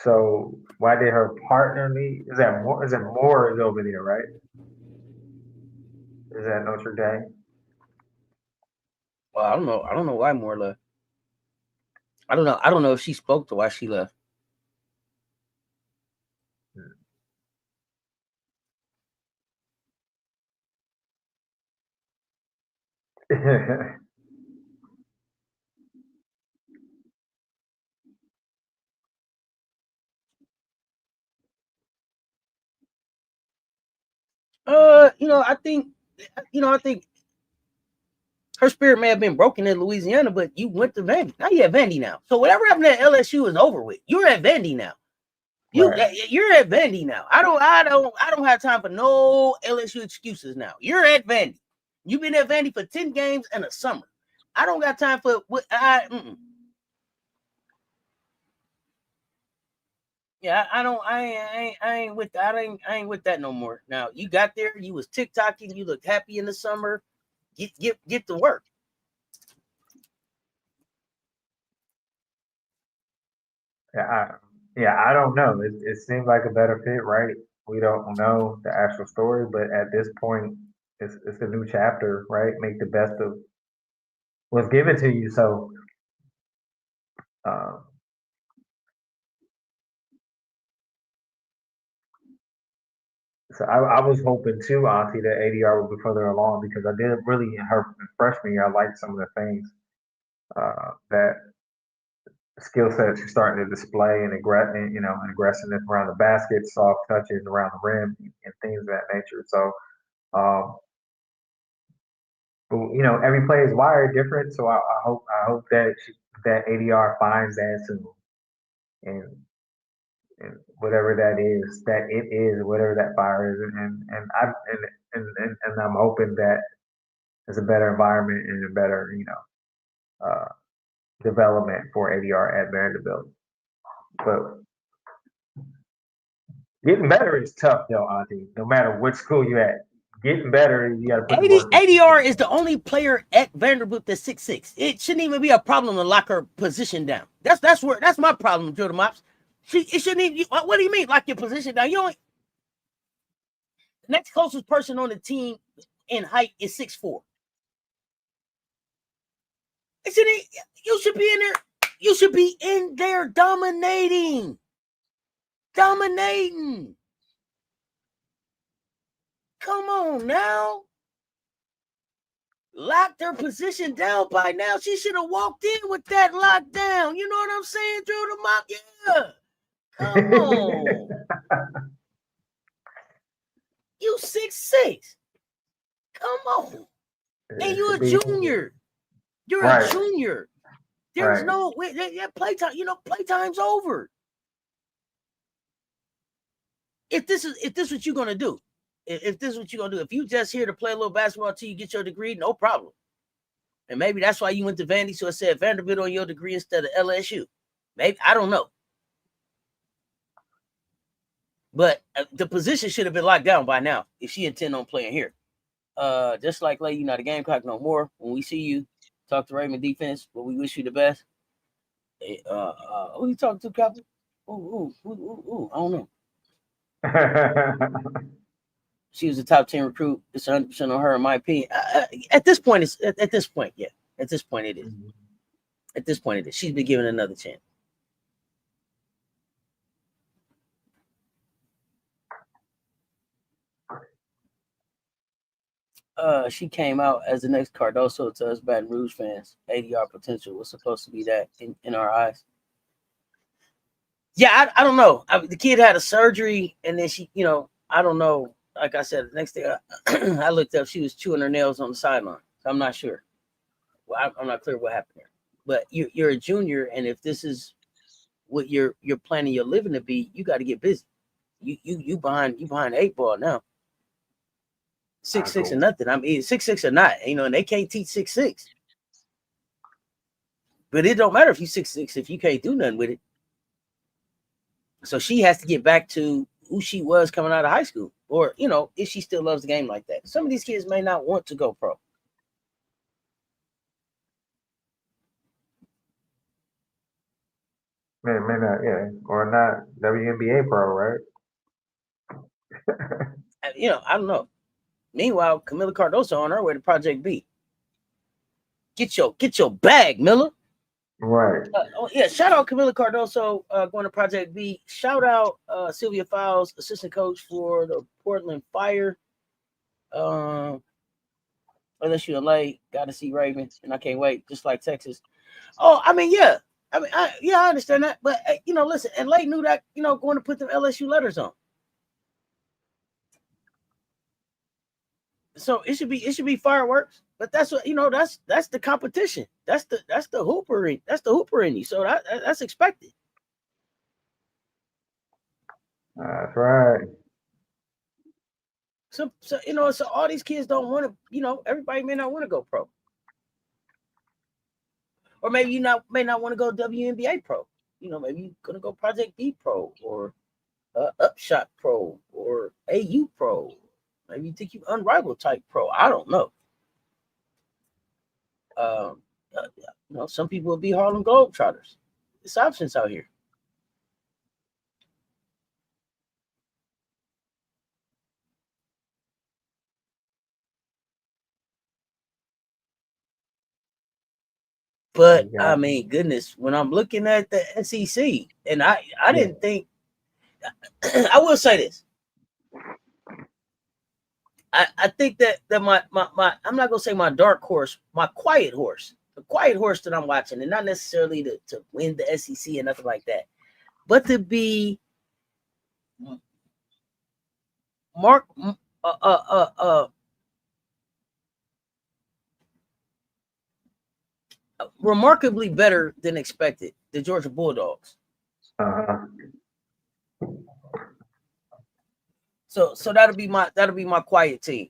So why did her partner leave? Is that more? Is it more is over there, right? Is that Notre Dame? Well, I don't know. I don't know why Moore left. I don't know. I don't know if she spoke to why she left. I think, I think her spirit may have been broken in Louisiana, but you went to Vandy. Now you're at Vandy now. So whatever happened at LSU is over with. You're at Vandy now. You're at Vandy now. I don't have time for no LSU excuses now. You're at Vandy. You've been at Vandy for 10 games and a summer. I don't got time for what Yeah, I ain't with that. I ain't with that no more. Now you got there, you was TikToking, you looked happy in the summer. Get to work. I don't know. It seems like a better fit, right? We don't know the actual story, but at this point, it's a new chapter, right? Make the best of what's given to you. Uh, so I was hoping too, Auntie, that ADR would be further along because I did really in her freshman year. I liked some of the things that skill sets she's starting to display and aggressiveness around the basket, soft touches around the rim, and things of that nature. So. Um, But every player is wired different, so I hope that ADR finds that soon, and and whatever that is, that it is, whatever that fire is, and I'm hoping that it's a better environment and a better uh, development for ADR at Vanderbilt. But getting better is tough, though, Auntie. No matter what school you at, getting better, you got to put the work in. ADR is the only player at Vanderbilt that's 6'6". It shouldn't even be a problem to lock her position down. That's my problem, Jordan Mops. It shouldn't even. What do you mean lock your position down? The next closest person on the team in height is 6'4". You should be in there. You should be in there dominating. Come on now. Locked her position down by now. She should have walked in with that lockdown. You know what I'm saying? Drew the mop. Yeah. Come on. You 6'6". Come on. And you're a junior. You're a junior. There's no playtime. You know, playtime's over. If this what you're gonna do, if this is what you're gonna do, if you just here to play a little basketball until you get your degree, no problem. And maybe that's why you went to Vandy, so it said Vanderbilt on your degree instead of LSU. Maybe, I don't know. But the position should have been locked down by now if she intend on playing here. Just like you're not a Gamecock no more. When we see you, talk to Raymond defense, but we wish you the best. Who you talking to, Captain? I don't know. She was a top 10 recruit. It's 100% on her, in my opinion. At this point, yeah. At this point, it is. At this point, it is. She's been given another chance. She came out as the next Cardoso to us Baton Rouge fans. 80-yard potential was supposed to be that in our eyes. Yeah, I don't know. The kid had a surgery, and then she, I don't know. Like I said, the next day I looked up, she was chewing her nails on the sideline. So I'm not sure. Well, I'm not clear what happened there. But you're a junior, and if this is what you're planning your living to be, you got to get busy. You behind 8 ball now. 6'6" or nothing. I mean, 6'6" or not, and they can't teach 6'6". But it don't matter if you 6'6" if you can't do nothing with it. So she has to get back to who she was coming out of high school, or if she still loves the game like that. Some of these kids may not want to go pro. May not, yeah, or not WNBA pro, right? I don't know. Meanwhile, Camila Cardoso on her way to Project B. Get your bag, Miller. Right. Shout out Camila Cardoso going to Project B. Shout out Sylvia Fowles, assistant coach for the Portland Fire. LSU LA, got to see Ravens, and I can't wait. Just like Texas. Oh, I mean, yeah. I understand that, but listen, and Lake knew that, going to put them LSU letters on. So it should be fireworks, but that's what that's the competition. That's the hooper in you. So that's expected. That's right. So all these kids don't want to. Everybody may not want to go pro, or maybe may not want to go WNBA pro. Maybe you're gonna go Project B pro or Upshot pro or AU pro. Maybe you think you unrivaled type pro. I don't know. Some people will be Harlem Globetrotters. It's options out here. But I mean, goodness, when I'm looking at the SEC, and I didn't think. I will say this. I think that my I'm not gonna say my dark horse, my quiet horse, the quiet horse that I'm watching, and not necessarily to win the SEC and nothing like that, but to be remarkably better than expected, the Georgia Bulldogs. So that'll be my quiet team.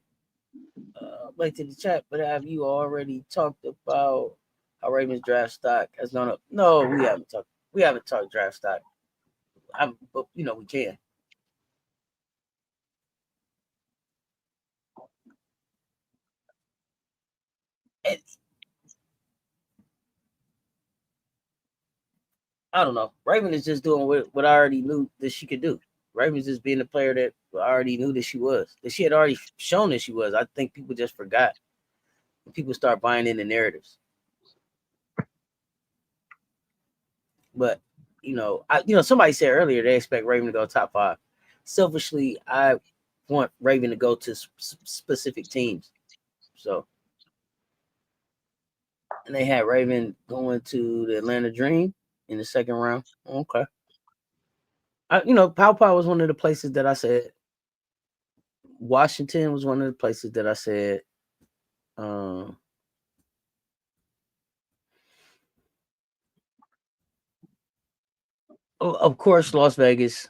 Back to the chat, but have you already talked about how Ravens draft stock has gone up? No, we haven't talked. We haven't talked draft stock. But we can. And I don't know. Raven is just doing what I already knew that she could do. Raven's just being the player that I already knew that she was. That she had already shown that she was. I think people just forgot. People start buying in the narratives. But somebody said earlier they expect Raven to go top 5. Selfishly, want Raven to go to specific teams. So, and they had Raven going to the Atlanta Dream in the second round. Okay. Pow Pow was one of the places that I said. Washington was one of the places that I said. Of course, Las Vegas.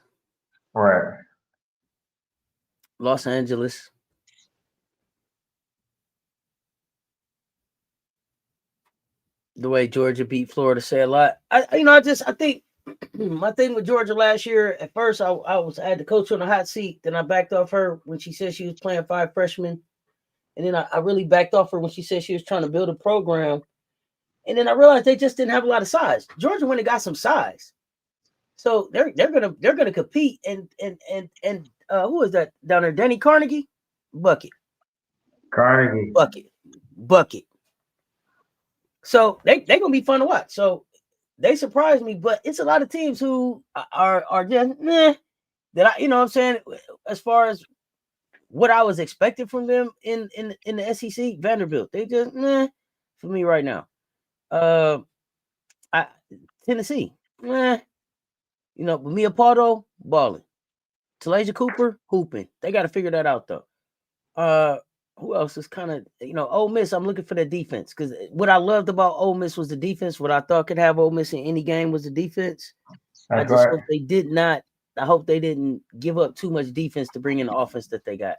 Right. Los Angeles. The way Georgia beat Florida say a lot. I think my thing with Georgia last year, at first I had the coach on the hot seat, then I backed off her when she said she was playing 5 freshmen. And then I really backed off her when she said she was trying to build a program. And then I realized they just didn't have a lot of size. Georgia went and got some size. So they're gonna compete and who is that down there? Danny Carnegie? Bucket. So they gonna be fun to watch. So they surprised me, but it's a lot of teams who are just that what I'm saying, as far as what I was expecting from them in the SEC. Vanderbilt, they just for me right now. Tennessee, Mia Pardo balling, Talasia Cooper hooping. They got to figure that out though. Who else is kind of Ole Miss? I'm looking for the defense, because what I loved about Ole Miss was the defense. What I thought could have Ole Miss in any game was the defense. I just hope they did not. I hope they didn't give up too much defense to bring in the offense that they got.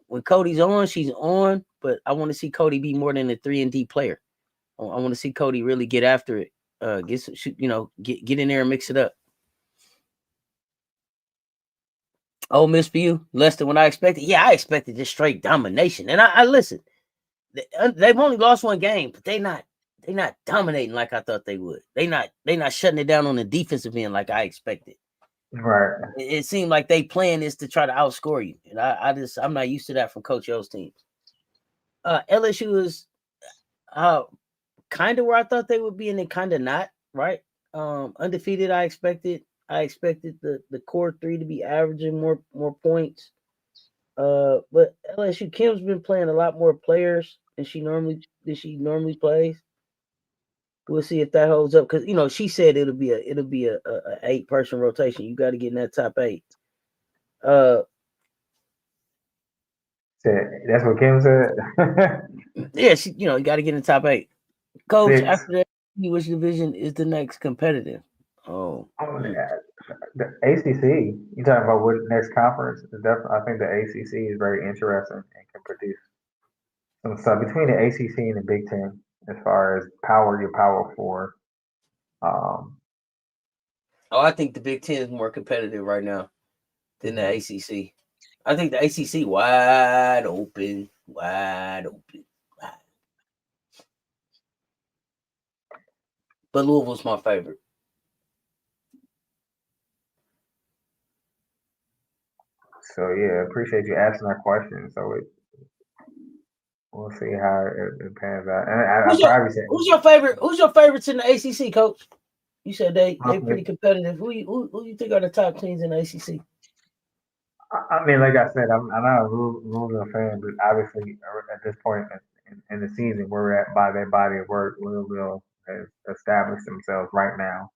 When Cody's on, she's on, but I want to see Cody be more than a 3-and-D player. I want to see Cody really get after it. Get in there and mix it up. Ole Miss for you, less than what I expected. Yeah, I expected just straight domination. And I listen. They've only lost one game, but they're not dominating like I thought they would. They're not shutting it down on the defensive end like I expected. Right. It seemed like they plan is to try to outscore you, and I'm not used to that from Coach O's teams. LSU is kind of where I thought they would be, and then kind of not. Right, undefeated. I expected the core 3 to be averaging more points. But LSU, Kim's been playing a lot more players than she normally plays. We'll see if that holds up, because she said it'll be a 8-person rotation. You got to get in that top 8. That's what Kim said. Yeah, you got to get in the top 8. Coach, 6. after that, which division is the next competitive? The ACC. You talking about what next conference? I think the ACC is very interesting and can produce some stuff between the ACC and the Big Ten as far as your Power 4. I think the Big Ten is more competitive right now than the ACC. I think the ACC wide open. But Louisville's my favorite. So yeah, appreciate you asking that question. So we'll see how it pans out. And who's your favorite? Who's your favorites in the ACC, Coach? You said they pretty competitive. Who you think are the top teams in the ACC? I mean, like I said, I'm not a Louisville fan, but obviously at this point in the season, where we're at by their body of work, Louisville has established themselves right now,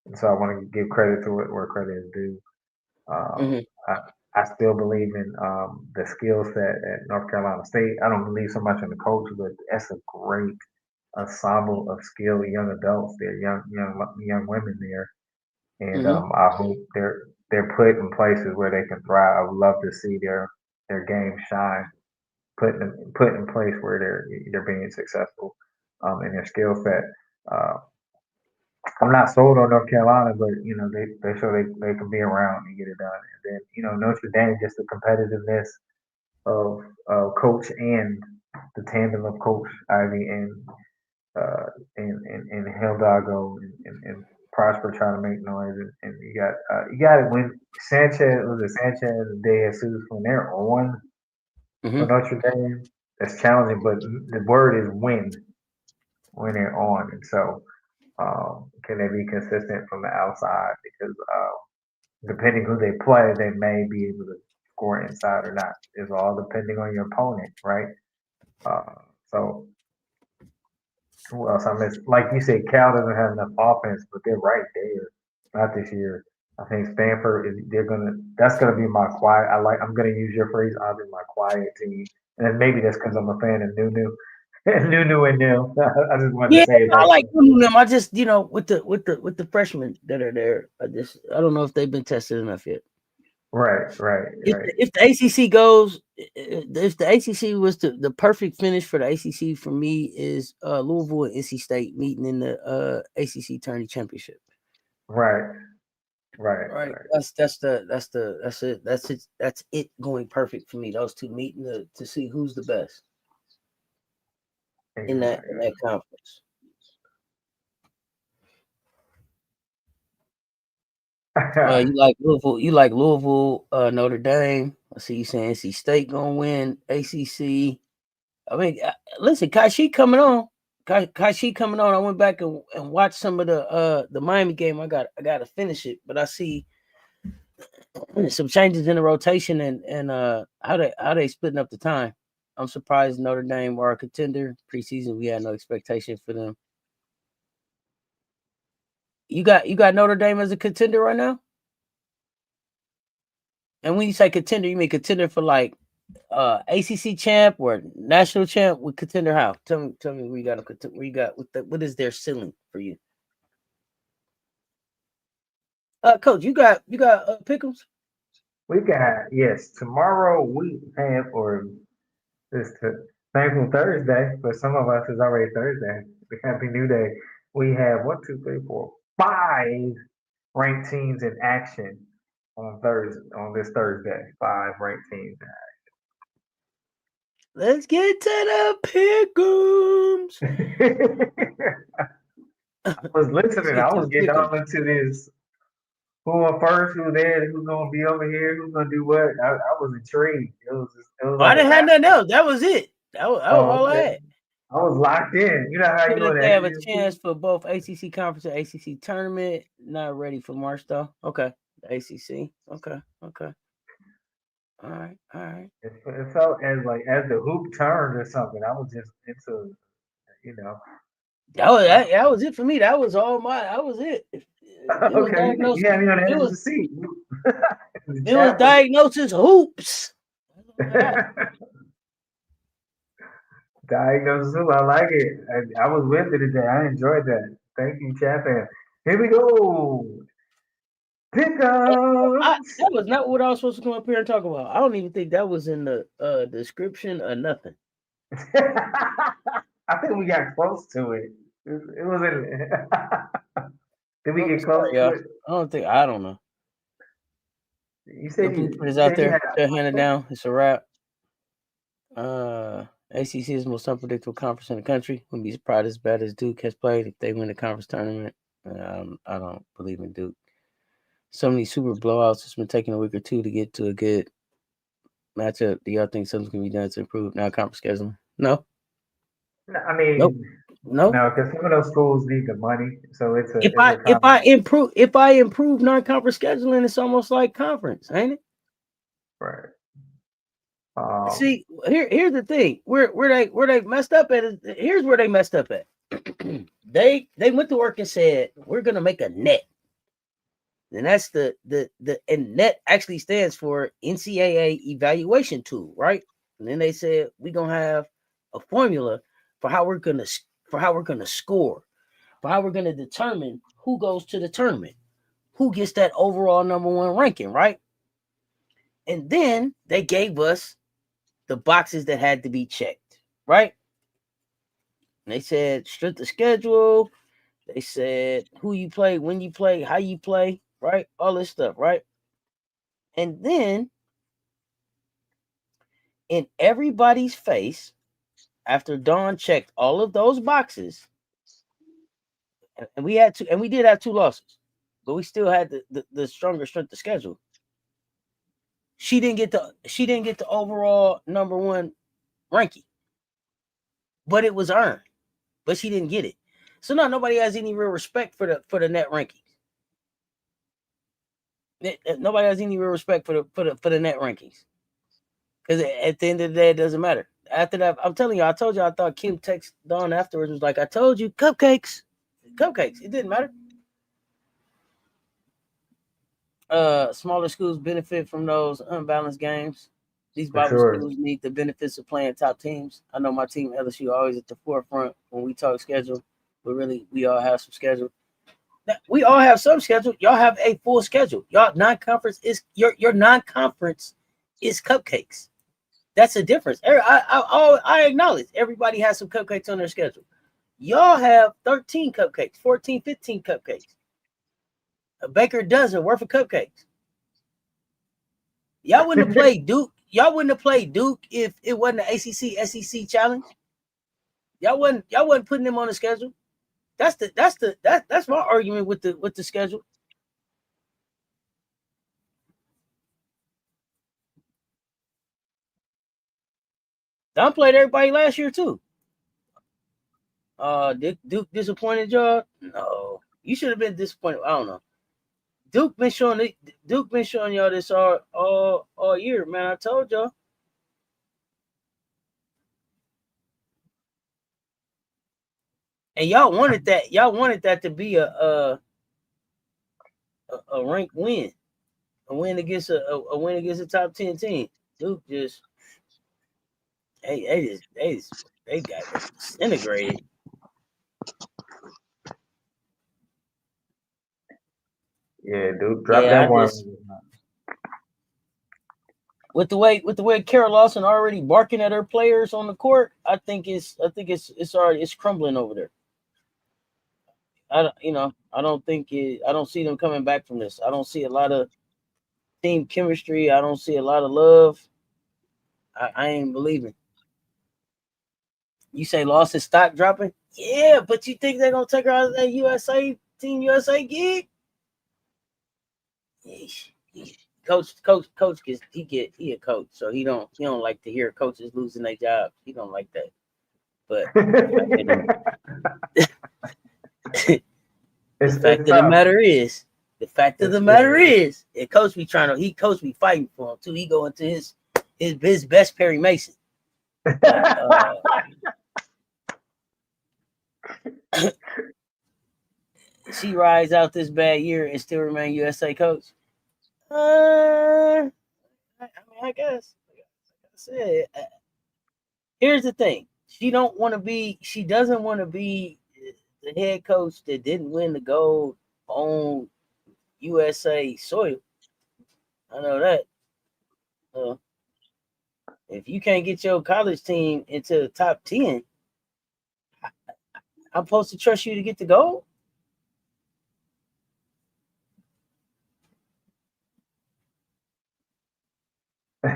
and so I want to give credit to where credit is due. I still believe in the skill set at North Carolina State. I don't believe so much in the coach, but that's a great ensemble of skilled young adults there, young women there, and I hope they're put in places where they can thrive. I would love to see their game shine, put in place where they're being successful in their skill set. I'm not sold on North Carolina, but they show they can be around and get it done. And then Notre Dame, just the competitiveness of coach and the tandem of Coach Ivy and Hildago and Prosper trying to make noise, and you got it when Sanchez and De Jesus, when they're on for Notre Dame, that's challenging. But the word is when they're on, and so can they be consistent from the outside? Because depending who they play, they may be able to score inside or not. It's all depending on your opponent, right? So who else I miss? Like you said, Cal doesn't have enough offense, but they're right there. Not this year. I think Stanford is. They're gonna. That's gonna be my quiet. I'm gonna use your phrase. I'll be my quiet team, and then maybe that's because I'm a fan of Nunu, Nunu and them. I just wanted to Yeah, say I that. like them. I just, with the freshmen that are there, I don't know if they've been tested enough yet. Right. If the ACC goes, if the ACC was the perfect finish for the ACC for me is Louisville and NC State meeting in the ACC tourney championship. Right. That's it going perfect for me. Those two meeting to see who's the best in that conference. You like Louisville? You like Louisville, Notre Dame? I see you saying NC State gonna win ACC. I mean, listen, Kashi coming on. Kashi coming on. I went back and watched some of the Miami game. I got to finish it, but I see some changes in the rotation and how they splitting up the time. I'm surprised Notre Dame are a contender. Preseason, we had no expectation for them. You got Notre Dame as a contender right now? And when you say contender, you mean contender for like ACC champ or national champ? With contender how? Tell me where you got a where you got what is their ceiling for you? Coach, you got Pickles? We got yes. Tomorrow we have or this thankful Thursday, but some of us is already Thursday. Happy New Day. We have 1, 2, 3, 4, 5 ranked teams in action on this Thursday. 5 ranked teams. Let's get to the pickums. I was listening. I was getting all into this. Who went first? Who there? Who's gonna be over here? Who's gonna do what? I was intrigued. It was I like didn't have nothing else. That was it. That was all I had. I was locked in. You know how you know they have a chance for both ACC conference and ACC tournament. Not ready for March though. Okay, the ACC. Okay. All right. It felt as the hoop turned or something. I was just into, That was it for me. That was all my. That was it. It was okay, diagnosis. you had me on the edge of the seat. It was diagnosis hoops. Diagnosis hoop. I like it. I was with it today. I enjoyed that. Thank you, Chapman. Here we go. Pick That ups. was not what I was supposed to come up here and talk about. I don't even think that was in the description or nothing. I think we got close to it. It was in. Did we get close to it? I don't know. You said the blueprint is out there. They're handed down. It's a wrap. ACC is the most unpredictable conference in the country. Wouldn't be surprised as bad as Duke has played if they win the conference tournament. I don't believe in Duke. So many super blowouts. It's been taking a week or two to get to a good matchup. Do y'all think something's gonna be done to improve now conference scheduling? No. I mean, no, because some of those schools need the money, so it's a. If I improve non-conference scheduling, it's almost like conference, ain't it? Right. See, here's the thing. Where they messed up at is here's where they messed up at. they went to work and said we're gonna make a net, and that's the and net actually stands for NCAA evaluation tool, right? And then they said we're gonna have a formula for how we're gonna score, for how we're gonna determine who goes to the tournament, who gets that overall number one ranking, right? And then they gave us the boxes that had to be checked, right? And they said strength of schedule. They said who you play, when you play, how you play, right? All this stuff, right? And then in everybody's face, after Dawn checked all of those boxes, and we did have 2 losses, but we still had the stronger strength of schedule. She didn't get the overall number one ranking, but it was earned. But she didn't get it. So now nobody has any real respect for the net rankings. Nobody has any real respect for the net rankings. Because at the end of the day, it doesn't matter. After that, I'm telling you, I told you, I thought Kim texted Dawn afterwards was like, I told you, cupcakes. It didn't matter. Smaller schools benefit from those unbalanced games. These For Bible sure. schools need the benefits of playing top teams. I know my team LSU always at the forefront when we talk schedule, but really we all have some schedule. We all have some schedule. Y'all have a full schedule. Y'all non-conference is your non-conference is cupcakes. That's a difference. I acknowledge everybody has some cupcakes on their schedule. Y'all have 13 cupcakes, 14, 15 cupcakes. A baker dozen worth of cupcakes. Y'all wouldn't have played Duke. Y'all wouldn't have played Duke if it wasn't an ACC SEC challenge. Y'all wasn't putting them on the schedule. That's my argument with the schedule. Don played everybody last year too. Duke disappointed y'all? No, you should have been disappointed. I don't know. Duke been showing y'all this all year, man. I told y'all. And y'all wanted that. Y'all wanted that to be a ranked win, a win against a win against a top 10 team. Duke just they got disintegrated. Yeah, dude, drop Yeah, that I one. just with the way Carol Lawson already barking at her players on the court, I think it's already it's crumbling over there. I don't think I don't see them coming back from this. I don't see a lot of team chemistry. I don't see a lot of love. I ain't believing. You say Lawson stock dropping? Yeah, but you think they're gonna take her out of that Team USA gig? Yeesh. Coach gets he a coach, so he don't like to hear coaches losing their jobs. He don't like that. But the fact It's of the tough. matter is, coach be fighting for him too. He go into his best Perry Mason. Like she rides out this bad year and still remain USA coach. I mean, I guess. Like I said, here's the thing: she doesn't want to be the head coach that didn't win the gold on USA soil. I know that. Uh, if you can't get your college team into the top 10, I'm supposed to trust you to get the gold. I'm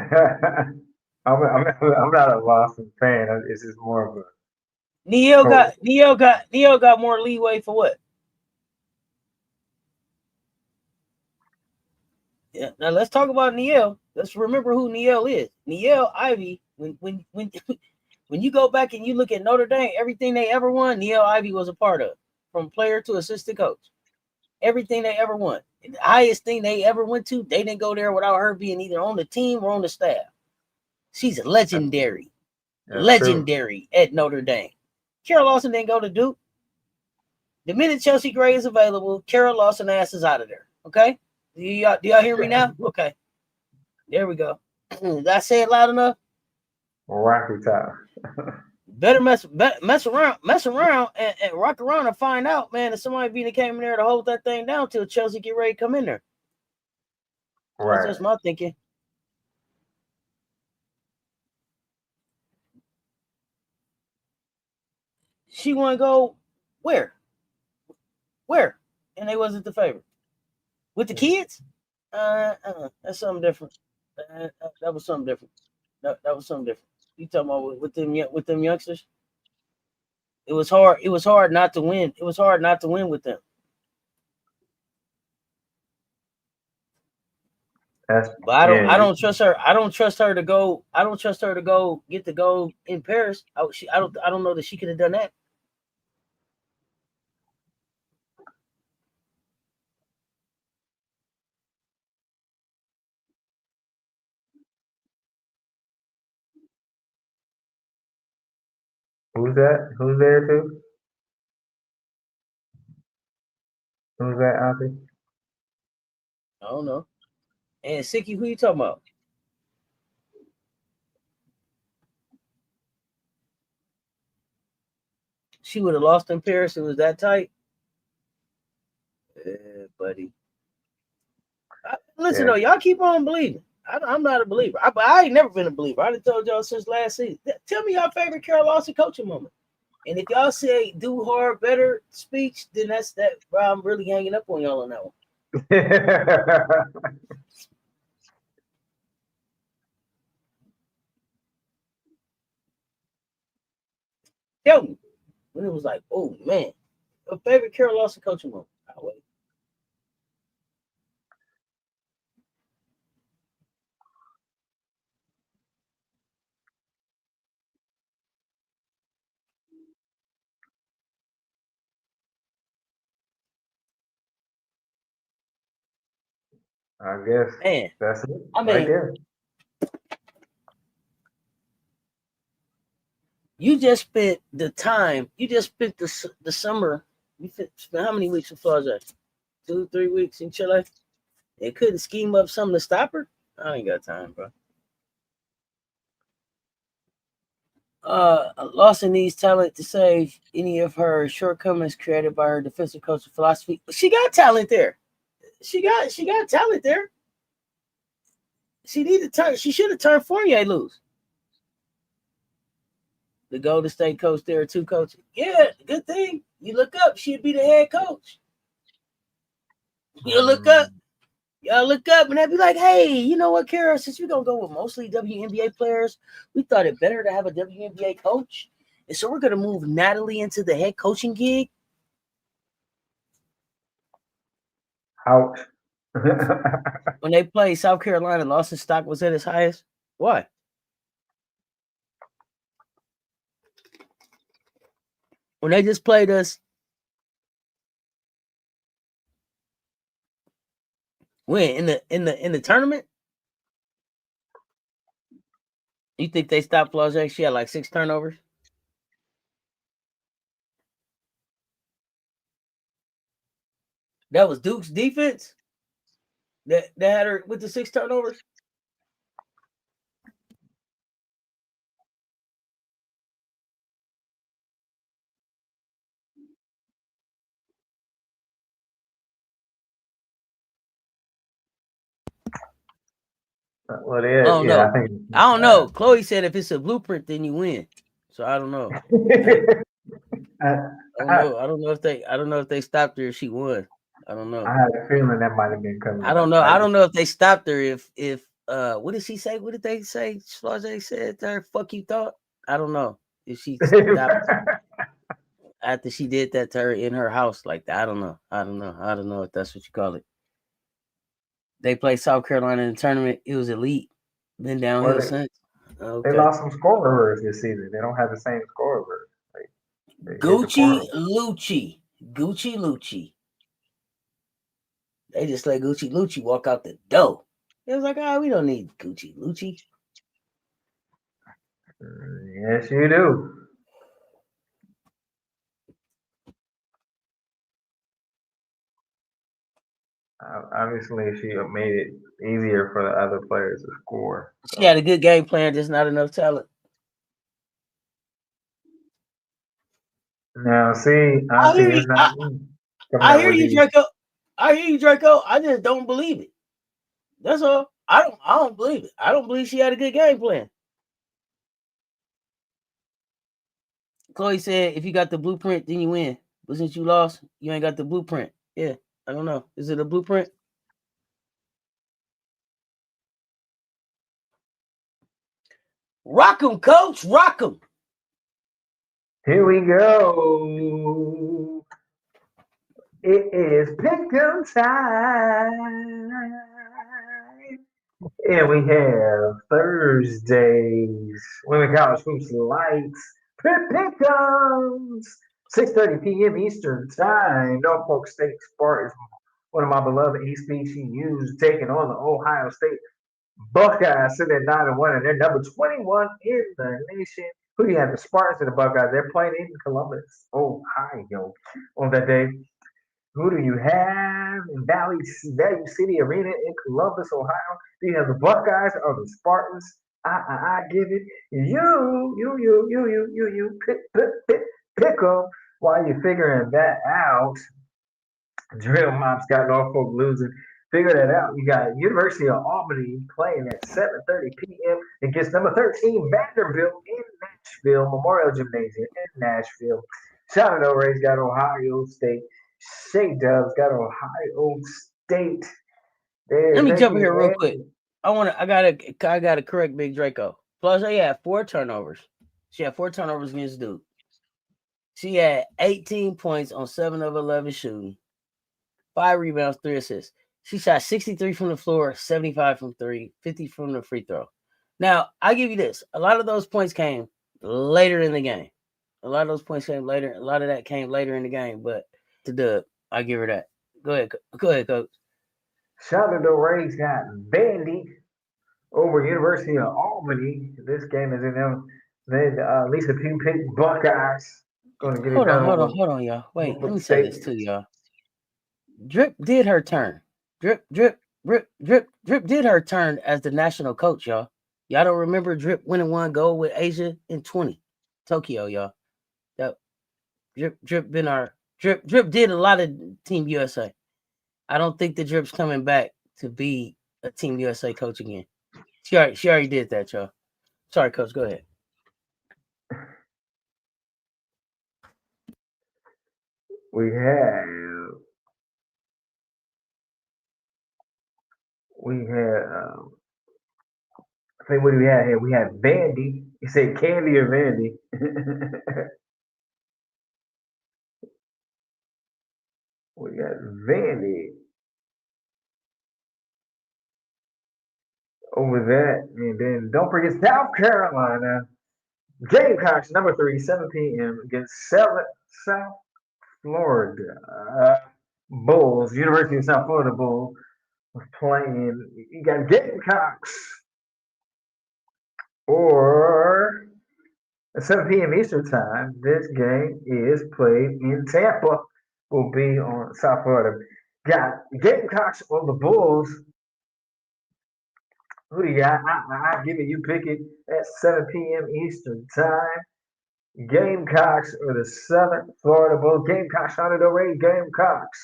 not a Boston fan. It's just more of a Neil got more leeway for what? Yeah. Now let's talk about Neil. Let's remember who Neil is. Neil Ivy. When you go back and you look at Notre Dame, everything they ever won, Neil Ivy was a part of, from player to assistant coach. Everything they ever won, the highest thing they ever went to, they didn't go there without her being either on the team or on the staff. She's legendary that's true. at Notre Dame. Carol Lawson didn't go to Duke. The minute Chelsea Gray is available, Carol Lawson ass is out of there. Okay? Do y'all hear me now? Okay. There we go. Did I say it loud enough? Rocky Top. Better mess around and rock around and find out, man, if somebody came in there to hold that thing down till Chelsea get ready to come in there. That's Right. just my thinking. She want to go where? Where? And they wasn't the favorite. With the kids? That's something different. That was something different. That was something different. You talking about with them youngsters? It was hard. It was hard not to win. It was hard not to win with them. That's But yeah. I don't trust her. I don't trust her to go. I don't trust her to go get the gold in Paris. I don't know that she could have done that. Who's that? Who's there too? Who's that, Auntie? I don't know. And Sicky, who you talking about? She would have lost in Paris. It was that tight. Yeah, buddy. Listen Yeah. though, y'all keep on believing. I'm not a believer. I ain't never been a believer. I done told y'all since last season. Tell me your favorite Carol Lawson coaching moment. And if y'all say do hard, better speech, then that's that. Bro, I'm really hanging up on y'all on that one. Tell me when it was like, oh man, your favorite Carol Lawson coaching moment. I'll wait. I guess Man, that's it I right mean, there. you just spent the time. You just spent the summer. You spent how many weeks in Florida? 2, 3 weeks in Chile. They couldn't scheme up something to stop her. I ain't got time, bro. Lawson needs talent to save any of her shortcomings created by her defensive coaching philosophy. She got talent there. She got talent there. She need to turn. She should have turned Fournier loose. The Golden State coach there too, coach. Yeah, good thing. You look up, she'd be the head coach. You look up, y'all look up, and they'd be like, "Hey, you know what, Kara? Since we're gonna go with mostly WNBA players, we thought it better to have a WNBA coach, and so we're gonna move Natalie into the head coaching gig." Ouch. When they played South Carolina, Lawson's stock was at its highest. Why? When they just played us, when in the tournament, you think they stopped Flau'jae? She had like 6 turnovers. That was Duke's defense that had her with the 6 turnovers. Well, I don't yeah, I know. think. I don't know. Chloe said if it's a blueprint, then you win. So I don't know. I, I don't I, know. I don't know if they stopped her if she won. I don't I know. had a feeling that might have been coming I don't up. know. I don't know if they stopped her if what did she say? What did they say? Flau'jae said to her, "Fuck you thought." I don't know if she stopped after she did that to her in her house like that. I don't know. I don't know if that's what you call it. They played South Carolina in the tournament. It was elite. Been Well, downhill since. they Okay. lost some scorers this season. They don't have the same scorers. They hit the Gucci portal. Lucci. Gucci Lucci. They just let Gucci Lucci walk out the door. It was like, we don't need Gucci Lucci. Yes, you do. Obviously, she made it easier for the other players to score. She had So a good game plan, just not enough talent. now, see, I Auntie, hear you. it's not me coming I up hear with you, these. Draco. I hear you, Draco. I just don't believe it. That's all. I don't believe it. I don't believe she had a good game plan. Chloe said, if you got the blueprint, then you win. But since you lost, you ain't got the blueprint. Yeah, I don't know. Is it a blueprint? Rock 'em, coach. Rock 'em. Here we go. It is pick'em time. And we have Thursdays, Women College Hoops Lights, Pick'ems, 6:30 p.m. Eastern Time. Norfolk State Spartans, one of my beloved HBCUs, taking on the Ohio State Buckeyes, sitting at 9-1, and they're number 21 in the nation. Who do you have? The Spartans and the Buckeyes. They're playing in Columbus, Ohio, on that day. Who do you have in Value City Arena in Columbus, Ohio? Do you have the Buckeyes or the Spartans? I give it you. Pick them while you're figuring that out. Drill Mops got Norfolk losing. Figure that out. You got University of Albany playing at 7:30 p.m. against number 13 Vanderbilt in Nashville, Memorial Gymnasium in Nashville. Shenandoah Rays got Ohio State. Shea Dubs got Ohio State. They're Let me jump in taking here real quick. in. I gotta correct Big Draco. Plus, she had 4 turnovers. She had 4 turnovers against Duke. She had 18 points on 7 of 11 shooting, 5 rebounds, 3 assists. She shot 63 from the floor, 75 from 3, 50 from the free throw. Now, I give you this. A lot of those points came later in the game. A lot of those points came later. A lot of that came later in the game, but to Dub, I give her that. Go ahead, Coach. Shenandoah Rays got Vandy over University of Albany. This game is in them. Then Lisa Pugh picked Buckeyes. Going to get it Hold done over on, y'all. Wait, let me say State. this to y'all. Drip did her turn. Drip did her turn as the national coach, y'all. Y'all don't remember Drip winning 1 gold with Asia in 20 Tokyo, y'all. That Drip been our Drip did a lot of Team USA. I don't think the Drip's coming back to be a Team USA coach again. She already did that, y'all. Sorry, Coach. Go ahead. We have I think what do we have here? We have Vandy. You said Candy or Vandy? We got Vandy over that, and then don't forget South Carolina Gamecocks number 3, 7 p.m. against South Florida Bulls. University of South Florida Bulls playing. You got Gamecocks or at 7 p.m. Eastern Time. This game is played in Tampa. Will be on South Florida. Got Gamecocks or the Bulls. Who do you got? I give it. You pick it at 7 p.m. Eastern Time. Gamecocks or the Southern Florida Bulls. Gamecocks on the way. Gamecocks.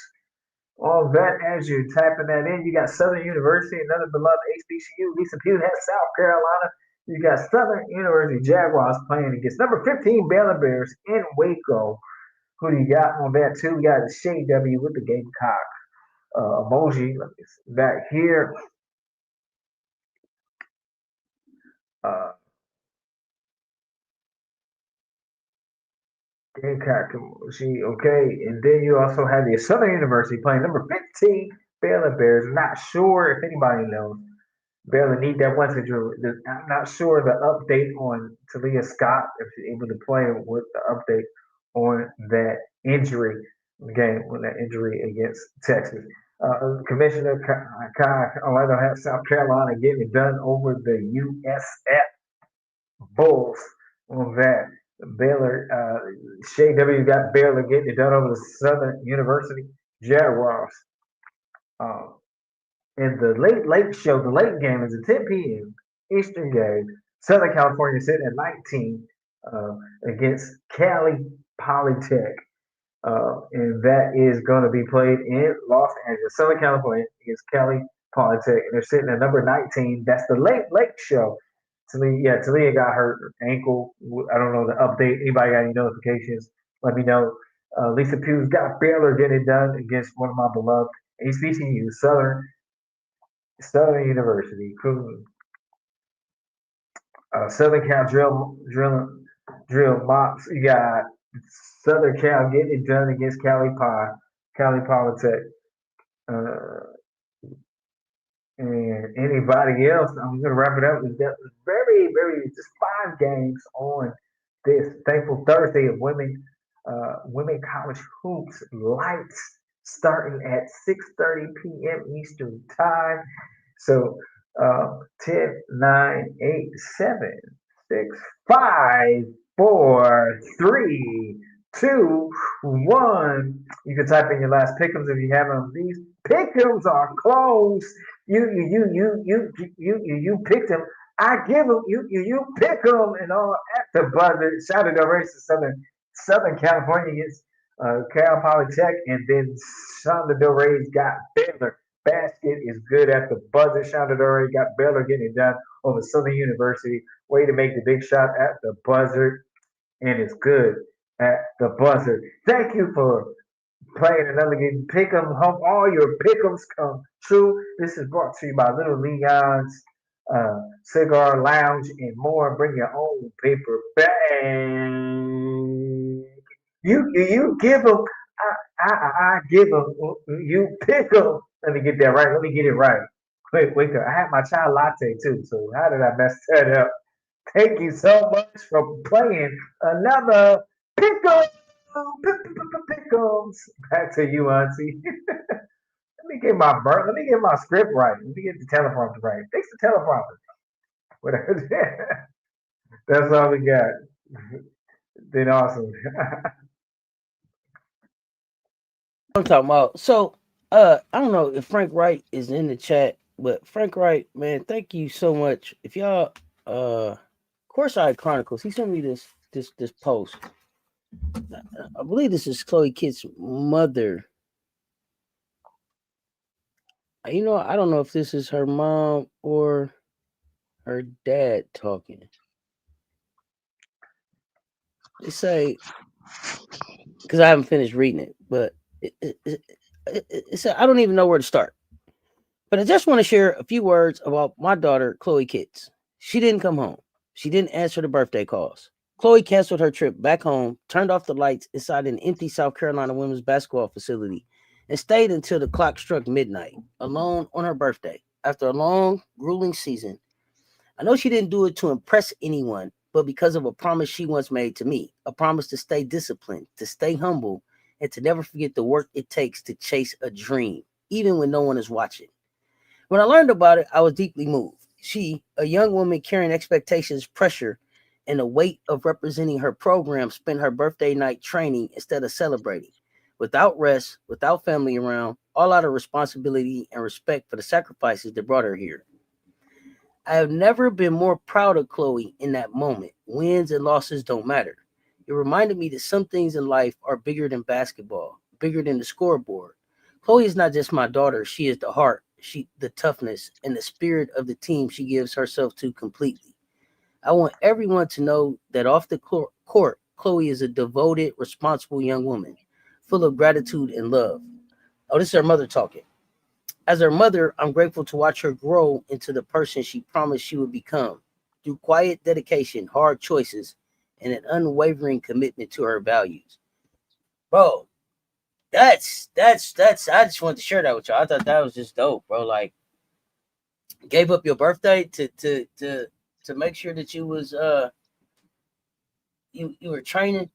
All that as you're typing that in, you got Southern University, another beloved HBCU. Lisa Pugh has South Carolina. You got Southern University Jaguars playing against number 15 Baylor Bears in Waco. Who do you got on that too? We got Shea W with the Gamecock emoji. Let me see back here. Uh, Gamecock emoji. Okay, and then you also have the Southern University playing number 15 Baylor Bears. Not sure if anybody knows. Baylor need that one injury. I'm not sure the update on Talia Scott if she's able to play with the update on that injury game, on that injury against Texas. Commissioner Kai Orlando has South Carolina getting it done over the USF Bulls on that. Baylor, Shea W got Baylor getting it done over the Southern University Jaguars. Uh, and the late show, the late game is a 10 p.m. Eastern game. Southern California sitting at 19 uh, against Cali Polytech. And that is going to be played in Los Angeles, Southern California against Cali Polytech. And they're sitting at number 19. That's the late show. Talia got hurt ankle. I don't know the update. Anybody got any notifications? Let me know. Lisa Pugh's got Baylor getting it done against one of my beloved HBCUs, Southern University. Southern Cal drill mops. You got Southern Cal getting it done against Cali Polytech. Uh, and anybody else, I'm gonna wrap it up. We've got very just 5 games on this thankful Thursday of women college hoops lights starting at 6:30 p.m. Eastern time. So 10, 9, 8, 7. Six, five, four, three, two, one. You can type in your last pick'ems if you have them. These pick'ems are close. You picked them. I give them. You pick them and all at the buzzer. Shout out to race to Southern California against Cal Polytech, and then Shonda Del Rey's got Baylor. Basket is good at the buzzer. Shonda Del Rey got Baylor getting it done over Southern University. Way to make the big shot at the buzzer, and it's good at the buzzer. Thank you for playing another game. Pick 'em, hope all your pick'ems come true. This is brought to you by Little Leon's Cigar Lounge and more. Bring your own paper bag. You give them. I give them. You pick them. Let me get that right. Let me get it right. Quick, wake up. I had my chai latte too. So how did I mess that up? Thank you so much for playing another pickle. Pickles. Back to you, Auntie. Let me get my script right. Let me get the teleprompter right. Fix the teleprompter. Whatever. That's all we got. Then awesome. I'm talking about. So, I don't know if Frank Wright is in the chat, but Frank Wright, man, thank you so much. If y'all, Courtside Chronicles, he sent me this post. I believe this is Chloe Kitt's mother. You know, I don't know if this is her mom or her dad talking. They say, because I haven't finished reading it, but it said, I don't even know where to start. But I just want to share a few words about my daughter, Chloe Kitts. She didn't come home. She didn't answer the birthday calls. Chloe canceled her trip back home, turned off the lights inside an empty South Carolina women's basketball facility, and stayed until the clock struck midnight, alone on her birthday. After a long, grueling season, I know she didn't do it to impress anyone, but because of a promise she once made to me, a promise to stay disciplined, to stay humble, and to never forget the work it takes to chase a dream, even when no one is watching. When I learned about it, I was deeply moved. She, a young woman carrying expectations, pressure, and the weight of representing her program, spent her birthday night training instead of celebrating. Without rest, without family around, all out of responsibility and respect for the sacrifices that brought her here. I have never been more proud of Chloe in that moment. Wins and losses don't matter. It reminded me that some things in life are bigger than basketball, bigger than the scoreboard. Chloe is not just my daughter. She is the heart, the toughness, and the spirit of the team she gives herself to completely. I want everyone to know that off the court, Chloe is a devoted, responsible young woman, full of gratitude and love. Oh, this is her mother talking. As her mother, I'm grateful to watch her grow into the person she promised she would become through quiet dedication, hard choices, and an unwavering commitment to her values. Bro, that's I just wanted to share that with y'all. I thought that was just dope, bro. Like, gave up your birthday to make sure that you was you were training,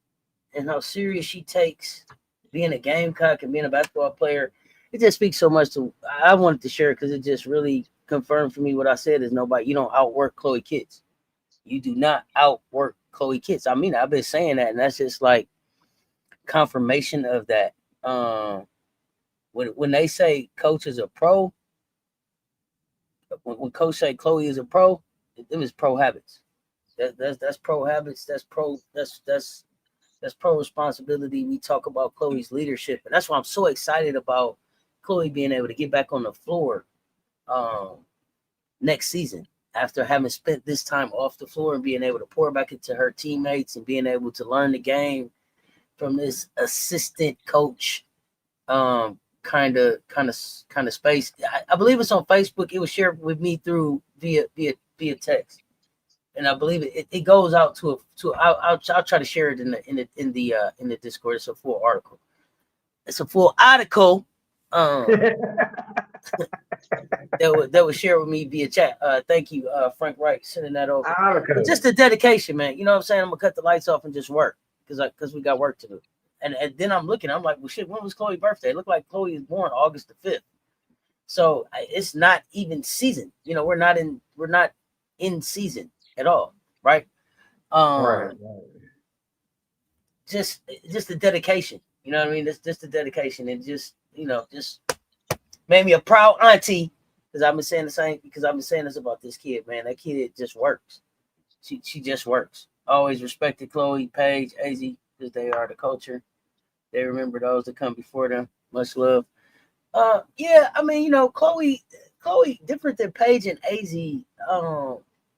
and how serious she takes being a Gamecock and being a basketball player. It just speaks so much to. I wanted to share it because it just really confirmed for me what I said is nobody. You don't outwork Chloe Kitts. You do not outwork Chloe Kitts. I mean, I've been saying that, and that's just like confirmation of that. When they say coach is a pro, when coach say Chloe is a pro, it is pro habits. That's pro habits. That's pro responsibility. We talk about Chloe's leadership, and that's why I'm so excited about Chloe being able to get back on the floor next season after having spent this time off the floor and being able to pour back into her teammates and being able to learn the game from this assistant coach kind of space. I believe it's on Facebook. It was shared with me through via text. And I believe it goes out to I'll try to share it in the Discord. It's a full article. That was shared with me via chat. Thank you, Frank Wright, sending that over. But just the dedication, man. You know what I'm saying? I'm gonna cut the lights off and just work because we got work to do. And then I'm like, well, shit. When was Chloe's birthday? It looked like Chloe was born August the 5th. So it's not even season. You know, we're not in season at all, right? Right. Just the dedication. You know what I mean? Just the dedication, and just made me a proud auntie. Because I've been saying this about this kid, man. That kid just works. She just works. Always respected Chloe, Paige, AZ, because they are the culture. They remember those that come before them. Much love. Yeah, I mean, Chloe, different than Paige and AZ.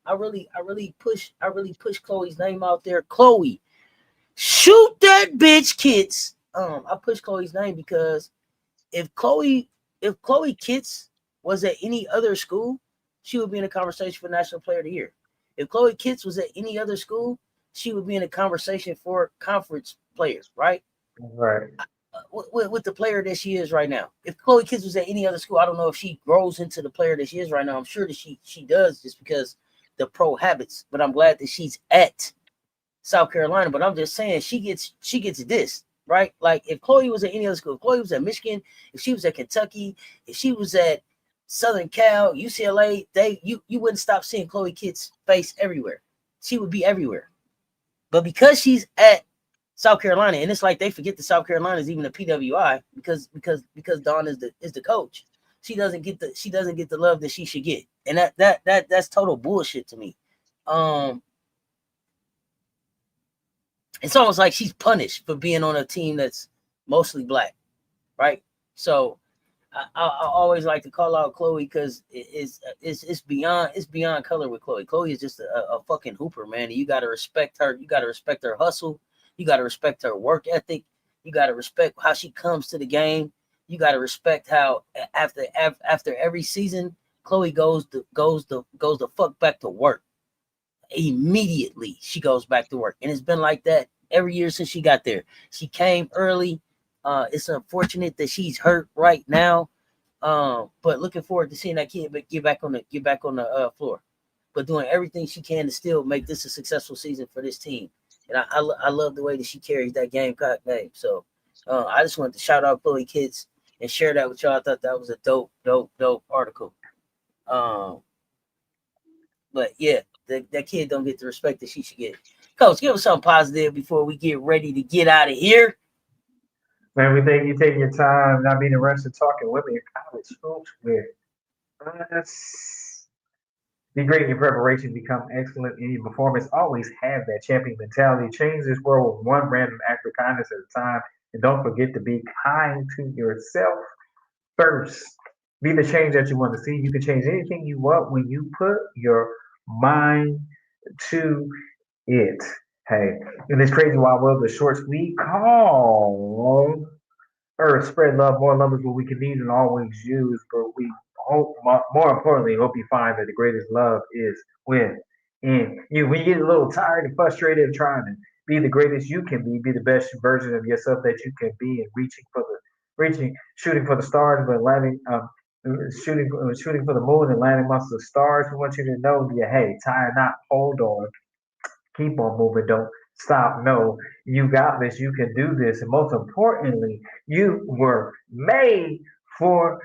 I really push Chloe's name out there. Chloe, shoot that bitch, kids. I push Chloe's name because if Chloe Kitts was at any other school, she would be in a conversation for National Player of the Year. If Chloe Kitts was at any other school, she would be in a conversation for conference player, right? Right. With the player that she is right now. If Chloe Kitts was at any other school, I don't know if she grows into the player that she is right now. I'm sure that she does, just because the pro habits. But I'm glad that she's at South Carolina. But I'm just saying she gets this, right? Like if Chloe was at any other school, if Chloe was at Michigan, if she was at Kentucky, if she was at Southern Cal, UCLA, you wouldn't stop seeing Chloe Kitts' face everywhere. She would be everywhere. But because she's at South Carolina, and it's like they forget that South Carolina is even a PWI because Dawn is the coach. She doesn't get the love that she should get, and that's total bullshit to me. It's almost like she's punished for being on a team that's mostly black, right? So I always like to call out Chloe because it's beyond color with Chloe. Chloe is just a fucking hooper, man. And you gotta respect her. You gotta respect her hustle. You gotta respect her work ethic. You gotta respect how she comes to the game. You gotta respect how after every season, Chloe goes the fuck back to work. Immediately she goes back to work, and it's been like that every year since she got there. She came early. It's unfortunate that she's hurt right now, but looking forward to seeing that kid get back on the floor. But doing everything she can to still make this a successful season for this team. And I love the way that she carries that Gamecock name. So I just wanted to shout out Chloe Kitts and share that with y'all. I thought that was a dope article. But yeah, that kid don't get the respect that she should get. Coach, give us something positive before we get ready to get out of here. Man, we thank you taking your time, not being rushed to talking women in college hoops with us. Be great in your preparation, become excellent in your performance. Always have that champion mentality. Change this world with one random act of kindness at a time. And don't forget to be kind to yourself first. Be the change that you want to see. You can change anything you want when you put your mind to it. Hey, in this crazy wild world of shorts we call Earth, spread love. More love is what we can need and always use. But we hope, more importantly, hope you find that the greatest love is within you. When you get a little tired and frustrated of trying to be the greatest you can be the best version of yourself that you can be, and shooting for the stars, but landing, shooting for the moon and landing amongst the stars. We want you to know, yeah, hey, tie a knot, hold on, keep on moving. Don't stop. No, you got this. You can do this. And most importantly, you were made for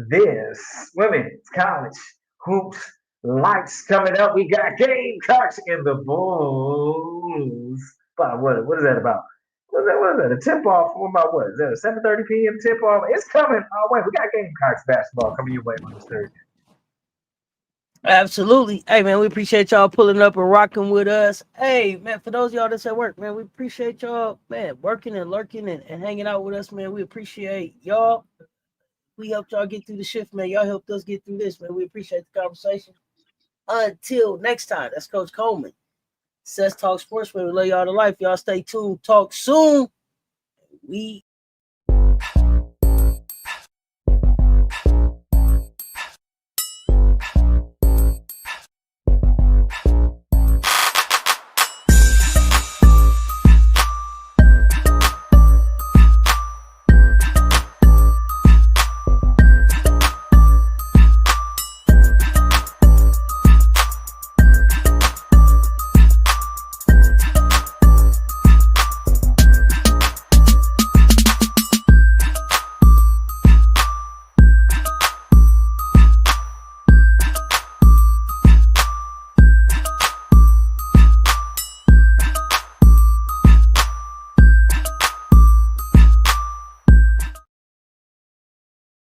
this. Women's college hoops lights coming up. We got Gamecocks in the Bulls. But what is that about? What is that? A tip off? What about what? Is that a 7:30 p.m. tip off? It's coming our way. We got Gamecocks basketball coming your way on this Thursday. Absolutely. Hey, man, we appreciate y'all pulling up and rocking with us. Hey, man, for those of y'all that's at work, man, we appreciate y'all, man, working and lurking and hanging out with us, man. We appreciate y'all. We helped y'all get through the shift, man. Y'all helped us get through this, man. We appreciate the conversation. Until next time, that's Coach Coleman. Cess Talk Sports, man. We love y'all to life. Y'all stay tuned. Talk soon. We